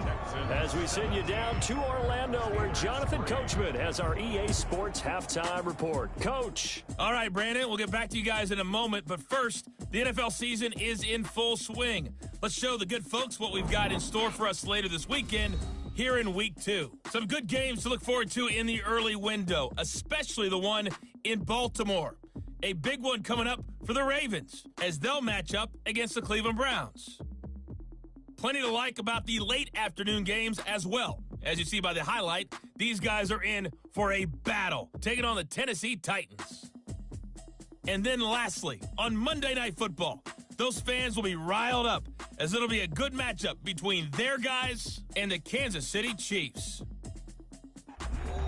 As we send you down to Orlando, where Jonathan Coachman has our EA Sports halftime report. Coach. All right, Brandon, we'll get back to you guys in a moment. But first, the NFL season is in full swing. Let's show the good folks what we've got in store for us later this weekend here in Week 2. Some good games to look forward to in the early window, especially the one in Baltimore. A big one coming up for the Ravens as they'll match up against the Cleveland Browns. Plenty to like about the late afternoon games as well. As you see by the highlight, these guys are in for a battle, taking on the Tennessee Titans. And then lastly, on Monday Night Football, those fans will be riled up as it'll be a good matchup between their guys and the Kansas City Chiefs.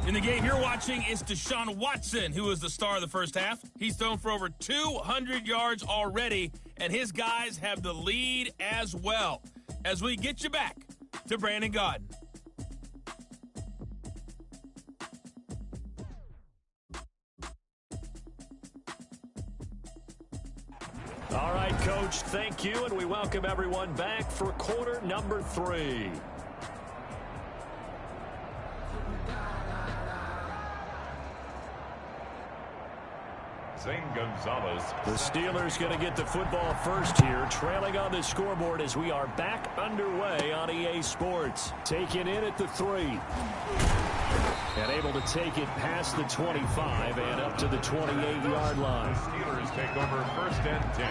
In the game you're watching is Deshaun Watson, who is the star of the first half. He's thrown for over 200 yards already, and his guys have the lead as well. As we get you back to Brandon Gaudin. All right, Coach, thank you, and we welcome everyone back for quarter number 3. Zane Gonzalez. The Steelers going to get the football first here, trailing on the scoreboard as we are back underway on EA Sports. Taken in at the 3. And able to take it past the 25 and up to the 28-yard line. The Steelers take over first and 10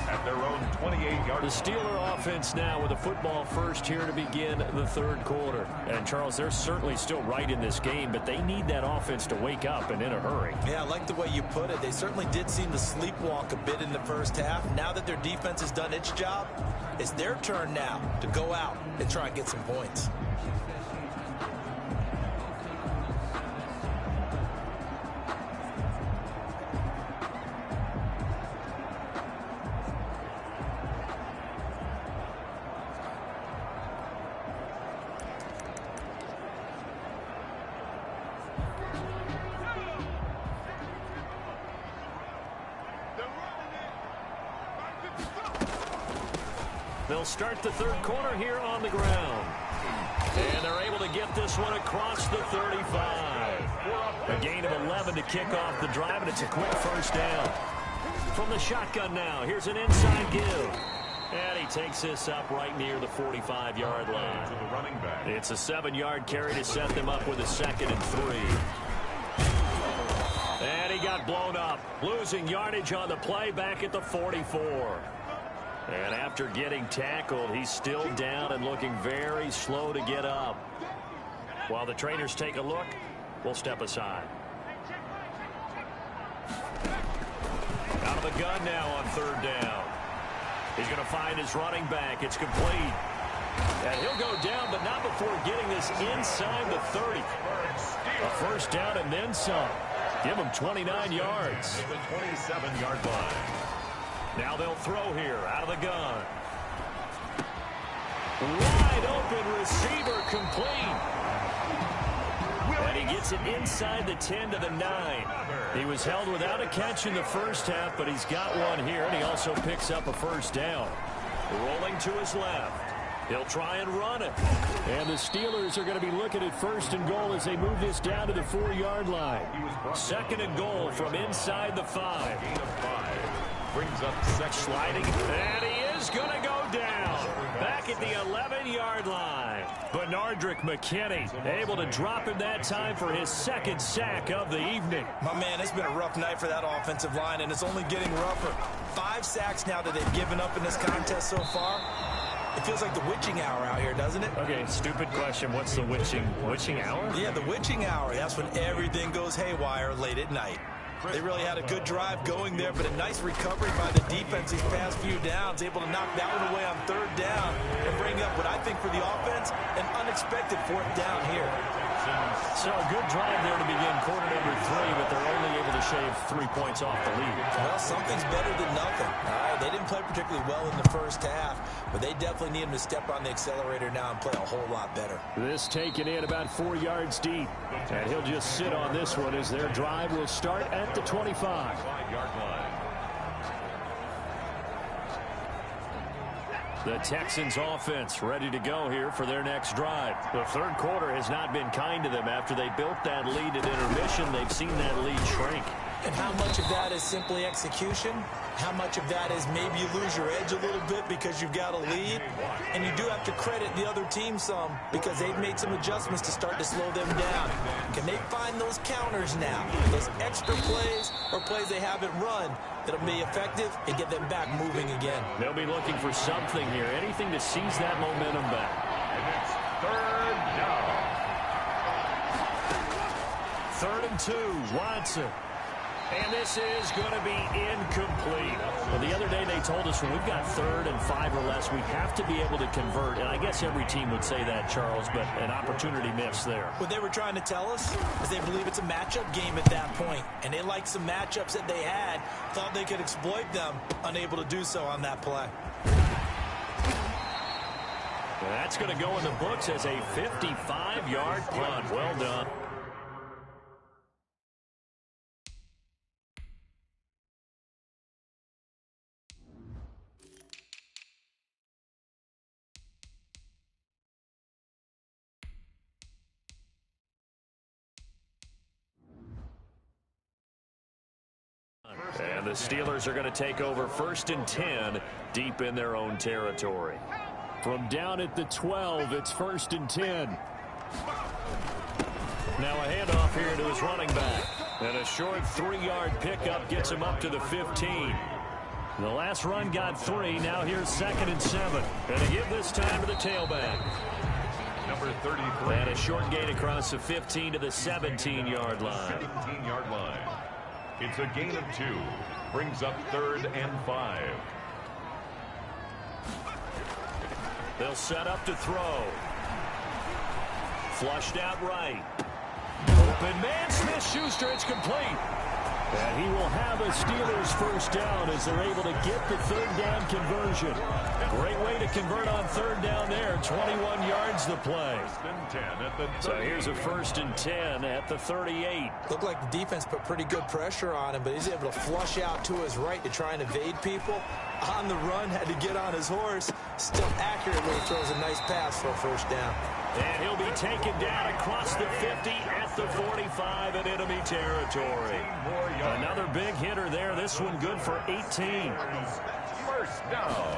at their own 28-yard. The Steeler offense now with a football first here to begin the third quarter. And, Charles, they're certainly still right in this game, but they need that offense to wake up and in a hurry. Yeah, I like the way you put it. They certainly did seem to sleepwalk a bit in the first half. Now that their defense has done its job, it's their turn now to go out and try and get some points. They'll start the third quarter here on the ground. And they're able to get this one across the 35. A gain of 11 to kick off the drive, and it's a quick first down. From the shotgun now, here's an inside give. And he takes this up right near the 45-yard line. To the running back. It's a 7-yard carry to set them up with a 2nd and 3. And he got blown up, losing yardage on the play back at the 44. And after getting tackled, he's still down and looking very slow to get up. While the trainers take a look, we'll step aside. Out of the gun now on third down. He's going to find his running back. It's complete. And he'll go down, but not before getting this inside the 30. A first down and then some. Give him 29 yards. The 27-yard line. Now they'll throw here out of the gun. Wide open receiver complete. And he gets it inside the 10 to the 9. He was held without a catch in the first half, but he's got one here, and he also picks up a first down. Rolling to his left. He'll try and run it. And the Steelers are going to be looking at first and goal as they move this down to the 4-yard line. 2nd and goal from inside the 5. Gain of 5. Brings up second. Sliding, and he is going to go down. Back at the 11-yard line. Bernardrick McKinney able to drop him that time for his 2nd sack of the evening. My man, it's been a rough night for that offensive line, and it's only getting rougher. 5 sacks now that they've given up in this contest so far. It feels like the witching hour out here, doesn't it? Okay, stupid question. What's the witching hour? Yeah, the witching hour. That's when everything goes haywire late at night. They really had a good drive going there, but a nice recovery by the defense these past few downs, able to knock that one away on third down and bring up what I think for the offense, an unexpected 4th down here. So a good drive there to begin quarter number 3, but they're only able to shave 3 points off the lead. Well, something's better than nothing. All right, they didn't play particularly well in the first half, but they definitely need them to step on the accelerator now and play a whole lot better. This taken in about 4 yards deep, and he'll just sit on this one as their drive will start at the 25. 5-yard line. The Texans offense ready to go here for their next drive. The third quarter has not been kind to them. After they built that lead at intermission, they've seen that lead shrink. And how much of that is simply execution? How much of that is maybe you lose your edge a little bit because you've got a lead? And you do have to credit the other team some because they've made some adjustments to start to slow them down. Can they find those counters now? Those extra plays or plays they haven't run that'll be effective and get them back moving again. They'll be looking for something here, anything to seize that momentum back. And it's third down. 3rd and 2, Watson. And this is going to be incomplete. Well, the other day they told us when we've got 3rd and 5 or less, we have to be able to convert. And I guess every team would say that, Charles, but an opportunity missed there. What they were trying to tell us is they believe it's a matchup game at that point. And they liked some matchups that they had, thought they could exploit them, unable to do so on that play. That's going to go in the books as a 55-yard punt. Well done. And the Steelers are going to take over 1st and 10 deep in their own territory. From down at the 12, it's 1st and 10. Now a handoff here to his running back. And a short 3-yard pickup gets him up to the 15. The last run got 3. Now here's 2nd and 7. And to give this time to the tailback. Number 33. And a short gain across the 15 to the 17-yard line. 17-yard line. It's a gain of 2. Brings up 3rd and 5. They'll set up to throw. Flushed out right. Open man, Smith-Schuster, it's complete. And he will have a Steelers first down as they're able to get the 3rd down conversion. Great way to convert on 3rd down there. 21 yards the play. So here's a 1st and 10 at the 38. Looked like the defense put pretty good pressure on him, but he's able to flush out to his right to try and evade people. On the run, had to get on his horse. Still accurately throws a nice pass for a first down. And he'll be taken down across the 50 at the 45 in enemy territory. Another big hitter there. This one good for 18. First down.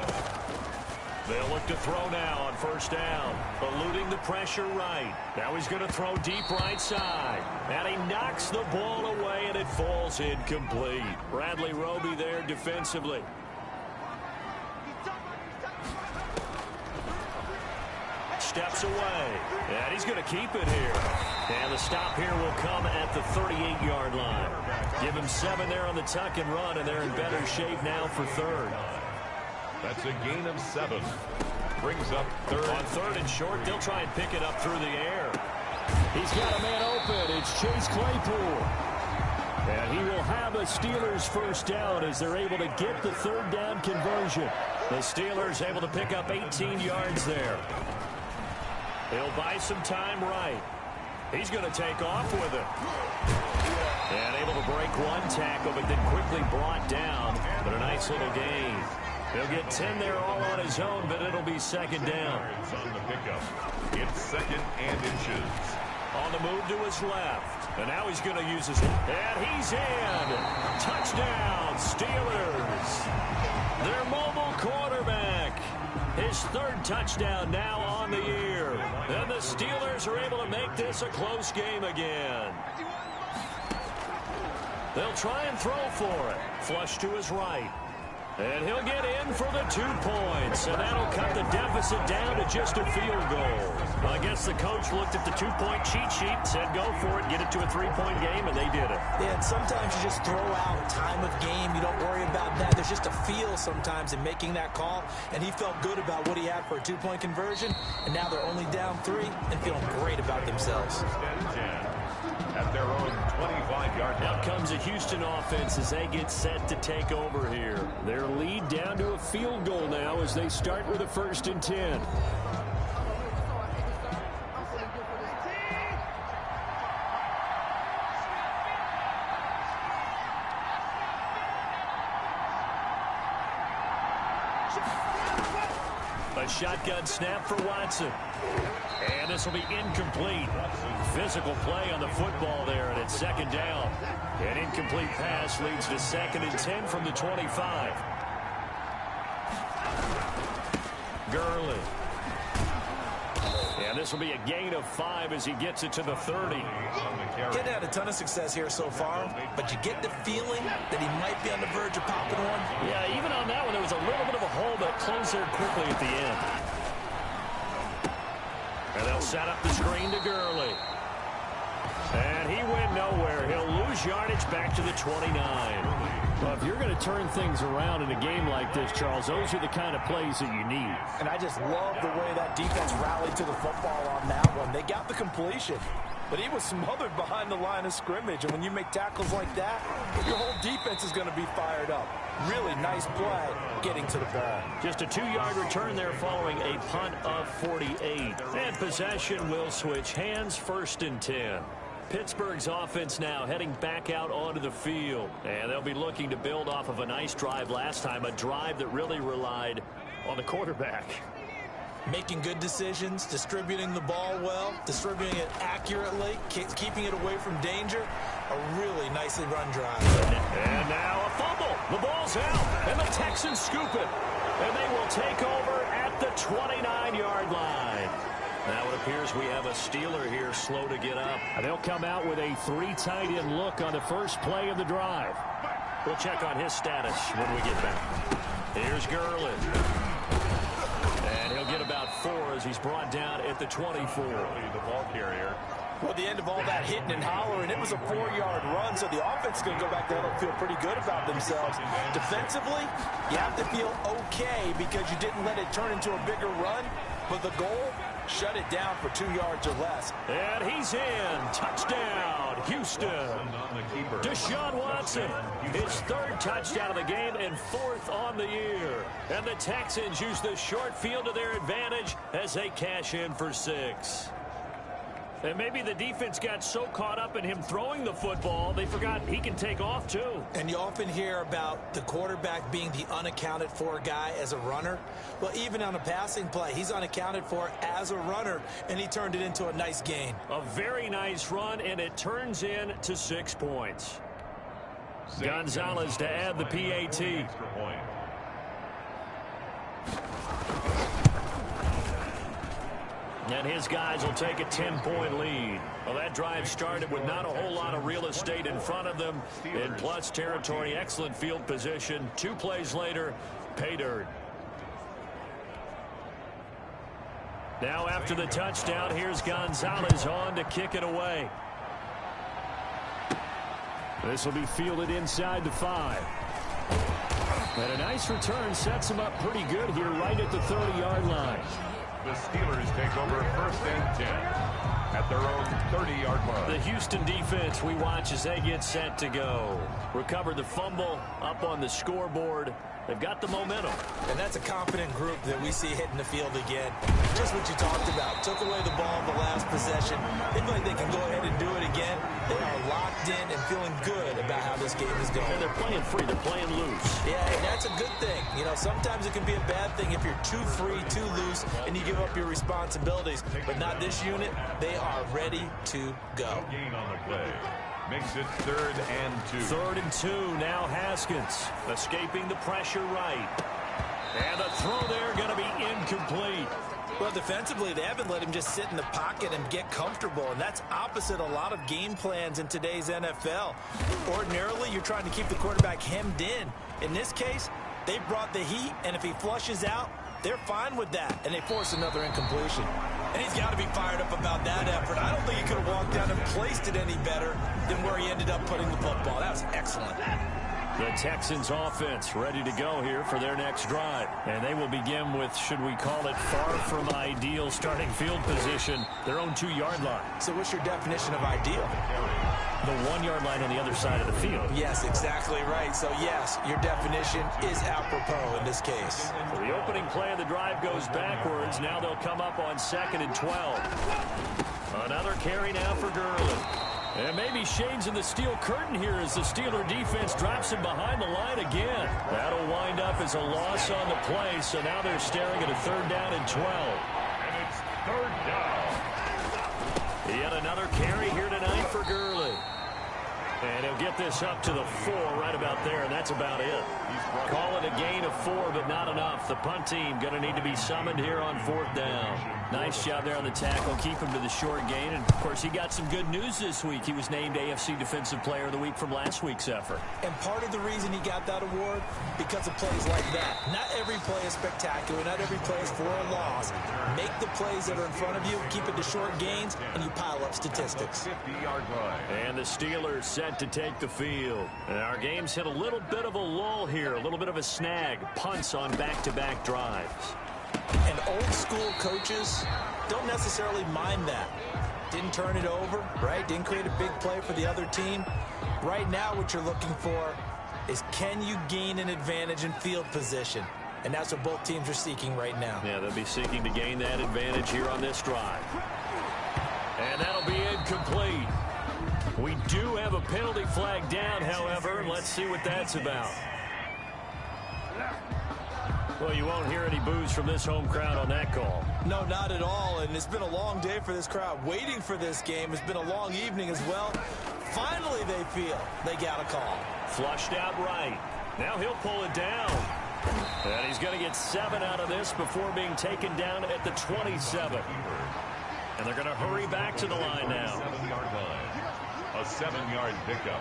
They'll look to throw now on 1st down. Eluding the pressure right. Now he's going to throw deep right side. And he knocks the ball away, and it falls incomplete. Bradley Roby there defensively. Steps away, and he's going to keep it here. And the stop here will come at the 38-yard line. Give him 7 there on the tuck and run, and they're in better shape now for 3rd. That's a gain of 7. Brings up 3rd. On 3rd and short, they'll try and pick it up through the air. He's got a man open. It's Chase Claypool. And he will have a Steelers first down as they're able to get the 3rd down conversion. The Steelers able to pick up 18 yards there. He'll buy some time right. He's going to take off with it. And able to break one tackle, but then quickly brought down. But a nice little gain. He'll get 10 there all on his own, but it'll be 2nd down. On the pickup. It's 2nd and inches. On the move to his left. And now he's going to use his... And he's in. Touchdown, Steelers. Their mobile quarterback. His 3rd touchdown now on the year. And the Steelers are able to make this a close game again. They'll try and throw for it. Flush to his right. And he'll get in for the 2 points. And that'll cut the deficit down to just a field goal. I guess the coach looked at the 2-point cheat sheet, said go for it, get it to a 3-point game, and they did it. Yeah, and sometimes you just throw out time of game. You don't worry about that. There's just a feel sometimes in making that call. And he felt good about what he had for a 2-point conversion. And now they're only down 3 and feeling great about themselves. At their own 25-yard line. Out comes the Houston offense as they get set to take over here. Their lead down to a field goal now as they start with a 1st and 10. A shotgun snap for Watson. And this will be incomplete. Physical play on the football there, and it's 2nd down. An incomplete pass leads to 2nd and 10 from the 25. Gurley. And this will be a gain of 5 as he gets it to the 30. He's had a ton of success here so far, but you get the feeling that he might be on the verge of popping one. Yeah, even on that one, there was a little bit of a hole, but closed there quickly at the end. And they'll set up the screen to Gurley. And he went nowhere. He'll lose yardage back to the 29. Well, if you're going to turn things around in a game like this, Charles, those are the kind of plays that you need. And I just love the way that defense rallied to the football on that one. They got the completion, but he was smothered behind the line of scrimmage. And when you make tackles like that, your whole defense is going to be fired up. Really nice play getting to the ball. Just a 2-yard return there following a punt of 48. And possession will switch hands, 1st and 10. Pittsburgh's offense now heading back out onto the field. And they'll be looking to build off of a nice drive last time, a drive that really relied on the quarterback. Making good decisions, distributing the ball well, distributing it accurately, keeping it away from danger. A really nicely run drive. And now a fumble. The ball's out, and the Texans scoop it. And they will take over at the 29-yard line. Now it appears we have a Steeler here slow to get up. They'll come out with a 3 tight end look on the first play of the drive. We'll check on his status when we get back. Here's Gurley. And he'll get about 4 as he's brought down at the 24. The ball carrier. Well, at the end of all that hitting and hollering, it was a 4-yard run, so the offense is going to go back there and feel pretty good about themselves. Defensively, you have to feel okay because you didn't let it turn into a bigger run, but the goal, shut it down for 2 yards or less. And he's in. Touchdown, Houston. Deshaun Watson, his 3rd touchdown of the game and 4th on the year. And the Texans use the short field to their advantage as they cash in for 6. And maybe the defense got so caught up in him throwing the football, they forgot he can take off too. And you often hear about the quarterback being the unaccounted for guy as a runner. Well, even on a passing play, he's unaccounted for as a runner, and he turned it into a nice gain. A very nice run, and it turns in to 6 points. Gonzalez to add the PAT. And his guys will take a 10-point lead. Well, that drive started with not a whole lot of real estate in front of them. In plus territory, excellent field position. 2 plays later, pay dirt. Now after the touchdown, here's Gonzalez on to kick it away. This will be fielded inside the 5. And a nice return sets him up pretty good here right at the 30-yard line. The Steelers take over 1st and 10 at their own 30-yard line. The Houston defense we watch as they get set to go. Recovered the fumble up on the scoreboard. They've got the momentum. And that's a confident group that we see hitting the field again. Just what you talked about. Took away the ball in the last possession. They feel like they can go ahead and do it again. They are locked in and feeling good about how this game is going. And they're playing free. They're playing loose. Yeah, and that's a good thing. You know, sometimes it can be a bad thing if you're too free, too loose, and you give up your responsibilities. But not this unit. They are ready to go. No gain on the play. Makes it 3rd and 2. 3rd and 2. Now Haskins escaping the pressure right. And the throw there going to be incomplete. Well, defensively, they haven't let him just sit in the pocket and get comfortable, and that's opposite a lot of game plans in today's NFL. Ordinarily, you're trying to keep the quarterback hemmed in. In this case, they brought the heat, and if he flushes out, they're fine with that, and they force another incompletion. And he's got to be fired up about that effort. I don't think he could have walked down and placed it any better than where he ended up putting the football. That was excellent. The Texans offense ready to go here for their next drive. And they will begin with, should we call it, far from ideal starting field position, their own 2-yard line. So what's your definition of ideal? The 1-yard line on the other side of the field. Yes, exactly right. So, yes, your definition is apropos in this case. So the opening play of the drive goes backwards. Now they'll come up on 2nd and 12. Another carry now for Gurley. And maybe shades in the steel curtain here as the Steeler defense drops him behind the line again. That'll wind up as a loss on the play, so now they're staring at a 3rd down and 12. And it's 3rd down. Yet another carry here tonight for Gurley. And he'll get this up to the 4 right about there, and that's about it. Call it a gain of 4, but not enough. The punt team going to need to be summoned here on 4th down. Nice job there on the tackle. Keep him to the short gain. And, of course, he got some good news this week. He was named AFC Defensive Player of the Week from last week's effort. And part of the reason he got that award, because of plays like that. Not every play is spectacular. Not every play is for a loss. Make the plays that are in front of you, keep it to short gains, and you pile up statistics. 50-yard line. And the Steelers set to take the field. And our game's hit a little bit of a lull here, a little bit of a snag. Punts on back-to-back drives. And old-school coaches don't necessarily mind that. Didn't turn it over, right? Didn't create a big play for the other team. Right now, what you're looking for is, can you gain an advantage in field position? And that's what both teams are seeking right now. Yeah, they'll be seeking to gain that advantage here on this drive. And that'll be incomplete. We do have a penalty flag down, however, and let's see what that's about. Well, you won't hear any boos from this home crowd on that call. No, not at all, and it's been a long day for this crowd. Waiting for this game. It's been a long evening as well. Finally, they feel they got a call. Flushed out right. Now he'll pull it down. And he's going to get 7 out of this before being taken down at the 27. And they're going to hurry back to the line now. 7-yard line. A 7-yard pickup.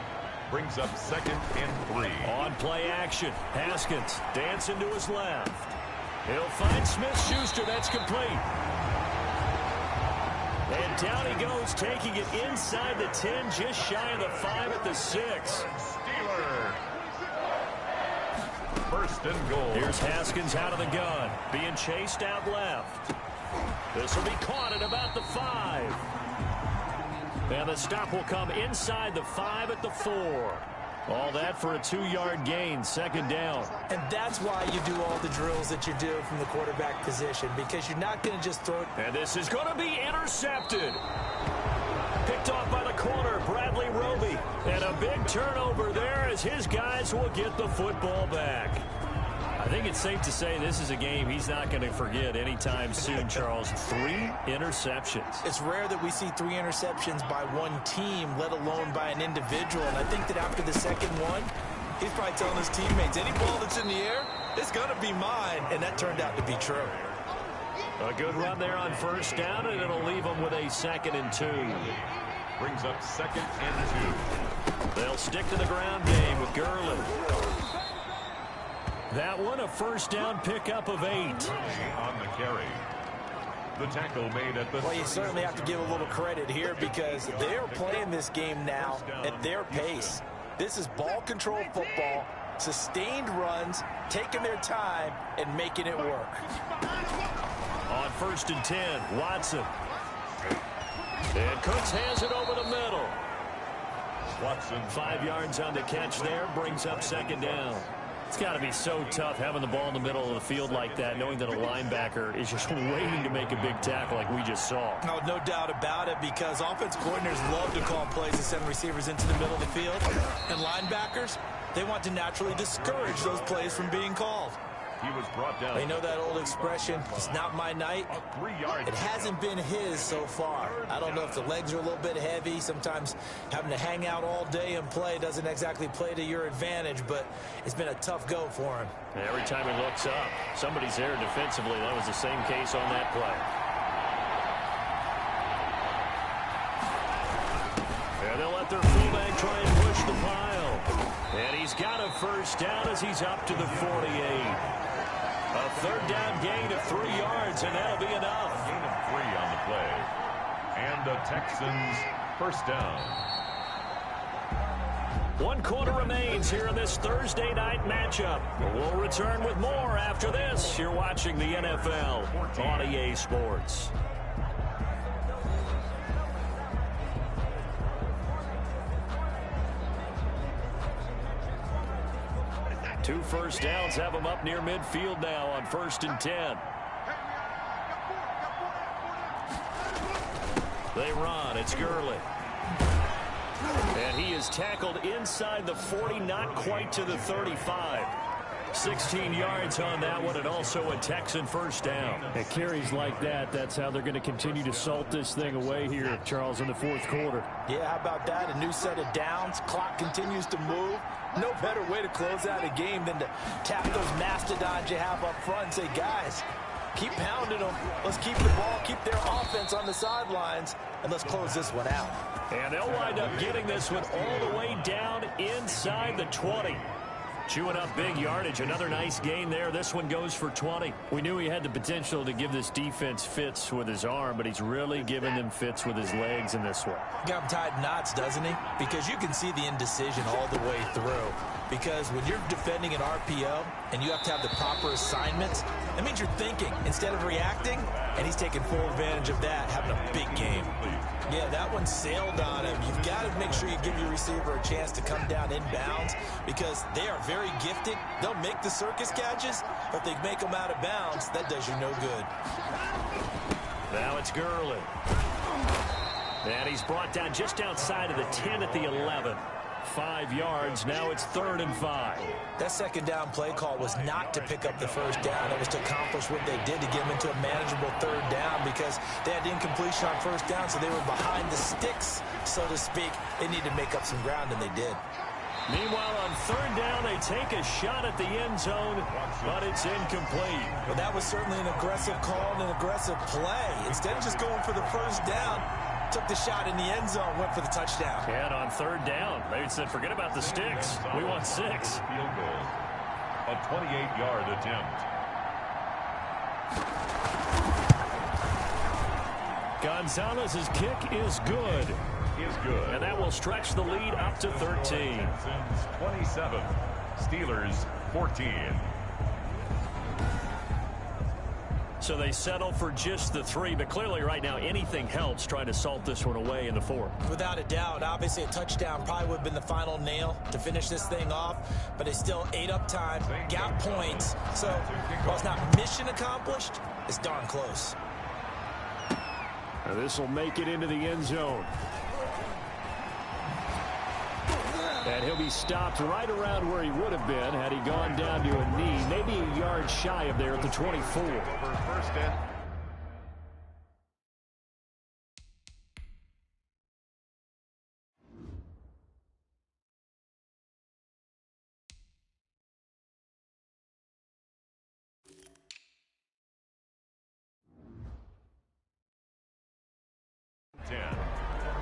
Brings up 2nd and 3. On play action. Haskins dancing to his left. He'll find Smith-Schuster. That's complete. And down he goes, taking it inside the 10, just shy of the 5 at the 6. Steelers. 1st and goal. Here's Haskins out of the gun, being chased out left. This will be caught at about the 5. And the stop will come inside the 5 at the 4. All that for a 2-yard gain, 2nd down. And that's why you do all the drills that you do from the quarterback position, because you're not going to just throw it. And this is going to be intercepted. Picked off by the corner, Bradley Roby. And a big turnover there as his guys will get the football back. I think it's safe to say this is a game he's not going to forget anytime soon, Charles. 3 interceptions. It's rare that we see 3 interceptions by one team, let alone by an individual. And I think that after the second one, he's probably telling his teammates, any ball that's in the air, it's going to be mine. And that turned out to be true. A good run there on 1st down, and it'll leave them with a 2nd and 2. Brings up 2nd and 2. They'll stick to the ground game with Gurley. That one, a 1st down pickup of 8. On the carry. The tackle made at the... Well, you certainly have to give a little credit here because they're playing this game now at their pace. This is ball control football, sustained runs, taking their time, and making it work. On 1st and 10, Watson. And Cooks has it over the middle. Watson. 5 yards on the catch there, brings up 2nd down. It's got to be so tough having the ball in the middle of the field like that, knowing that a linebacker is just waiting to make a big tackle like we just saw. No doubt about it, because offensive coordinators love to call plays and send receivers into the middle of the field. And linebackers, they want to naturally discourage those plays from being called. He was brought down. They know that old expression, it's not my night. A 3-yard. It hasn't been his so far. I don't know if the legs are a little bit heavy. Sometimes having to hang out all day and play doesn't exactly play to your advantage, but it's been a tough go for him. And every time he looks up, somebody's there defensively. That was the same case on that play. And they'll let their fullback try and push the pile. And he's got a 1st down as he's up to the 48. A 3rd down gain of 3 yards, and that'll be enough. Gain of 3 on the play. And the Texans 1st down. 1 quarter remains here in this Thursday night matchup. We'll return with more after this. You're watching the NFL on EA Sports. Two 1st downs have them up near midfield now on 1st and 10. They run. It's Gurley. And he is tackled inside the 40, not quite to the 35. 16 yards on that one, and also a Texan first down. At carries like that, that's how they're going to continue to salt this thing away here, Charles, in the fourth quarter. Yeah, how about that? A new set of downs. Clock continues to move. No better way to close out a game than to tap those mastodons you have up front and say, guys, keep pounding them. Let's keep the ball, keep their offense on the sidelines, and let's close this one out. And they'll wind up getting this one all the way down inside the 20. Chewing up big yardage. Another nice gain there. This one goes for 20. We knew he had the potential to give this defense fits with his arm, but he's really giving them fits with his legs in this one. Got him tied in knots, doesn't he? Because you can see the indecision all the way through. Because when you're defending an RPO and you have to have the proper assignments, that means you're thinking instead of reacting, and he's taking full advantage of that, having a big game. Yeah, that one sailed on him. You've got to make sure you give your receiver a chance to come down inbounds because they are very gifted. They'll make the circus catches, but they make them out of bounds. That does you no good. Now it's Gurley. And he's brought down just outside of the 10 at the 11. 5 yards. Now it's 3rd and 5. That second down play call was not to pick up the first down. It was to accomplish what they did to get them into a manageable 3rd down because they had incompletion on first down, so they were behind the sticks, so to speak. They needed to make up some ground, and they did. Meanwhile, on 3rd down, they take a shot at the end zone, but it's incomplete. Well, that was certainly an aggressive call and an aggressive play. Instead of just going for the first down, took the shot in the end zone, went for the touchdown. And on 3rd down, they said, forget about the sticks. We want 6. Field goal. A 28-yard attempt. Gonzalez's kick is good. Is good. And that will stretch the lead up to 13. Texans 27. Steelers 14. So they settle for just the 3, but clearly right now anything helps trying to salt this one away in the 4th. Without a doubt, obviously a touchdown probably would have been the final nail to finish this thing off, but they still ate up time, got points, so while it's not mission accomplished, it's darn close. Now this will make it into the end zone. And he'll be stopped right around where he would have been had he gone down to a knee, maybe a yard shy of there at the 24. First and 10.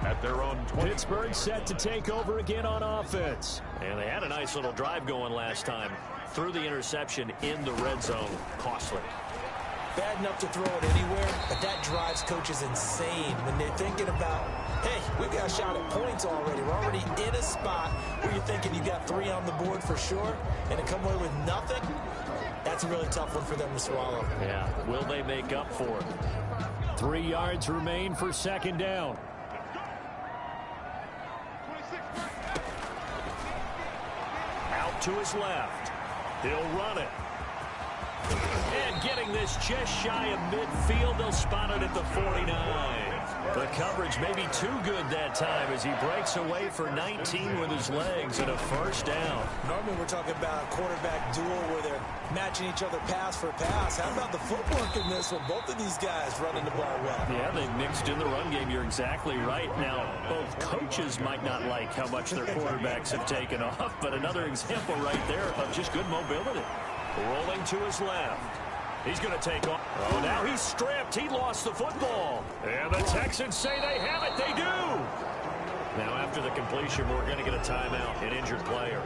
At their own 20. Pittsburgh set to take over again on offense. And they had a nice little drive going last time. Threw the interception in the red zone. Costly. Bad enough to throw it anywhere, but that drives coaches insane when they're thinking about, hey, we've got a shot at points already. We're already in a spot where you're thinking you got 3 on the board for sure, and to come away with nothing, that's a really tough one for them to swallow. Yeah, will they make up for it? 3 yards remain for 2nd down. Out to his left. He'll run it. And getting this just shy of midfield, they'll spot it at the 49. The coverage may be too good that time as he breaks away for 19 with his legs and a first down. Normally we're talking about a quarterback duel where they're matching each other pass for pass. How about the footwork in this one? Both of these guys running the ball well. Yeah, they've mixed in the run game. You're exactly right. Now, both coaches might not like how much their quarterbacks have taken off, but another example right there of just good mobility. Rolling to his left. He's going to take off. Oh, now he's stripped. He lost the football. And the Texans say they have it. They do. Now, after the completion, we're going to get a timeout, an injured player.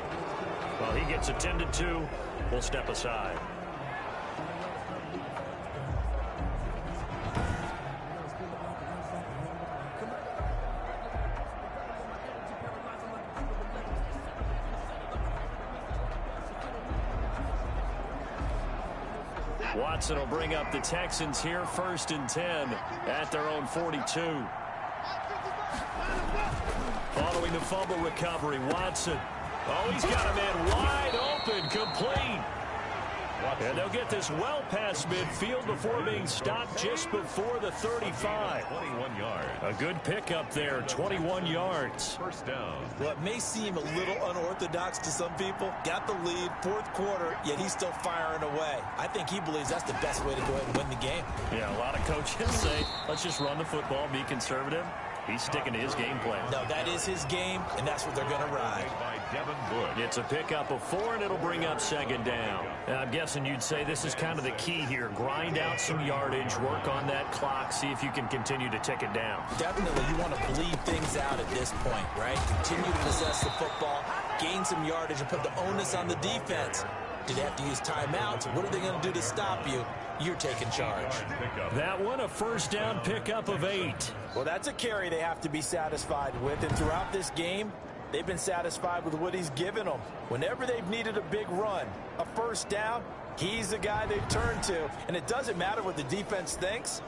Well, he gets attended to. We'll step aside. Watson will bring up the Texans here, 1st and 10 at their own 42. Following the fumble recovery, Watson. Oh, he's got a man wide open, complete. And they'll get this well past midfield before being stopped just before the 35. 21 yards. A good pickup there, 21 yards. First down. Well, it may seem a little unorthodox to some people. Got the lead, fourth quarter, yet he's still firing away. I think he believes that's the best way to go ahead and win the game. Yeah, a lot of coaches say, let's just run the football, be conservative. He's sticking to his game plan. No, that is his game, and that's what they're going to ride. By Devin Bush. It's a pickup of 4, and it'll bring up second down. Now, I'm guessing you'd say this is kind of the key here. Grind out some yardage, work on that clock, see if you can continue to tick it down. Definitely, you want to bleed things out at this point, right? Continue to possess the football, gain some yardage, and put the onus on the defense. Do they have to use timeouts? What are they going to do to stop you? You're taking charge. That one, a first down pickup of 8. Well, that's a carry they have to be satisfied with. And throughout this game, they've been satisfied with what he's given them. Whenever they've needed a big run, a first down, he's the guy they've turned to. And it doesn't matter what the defense thinks.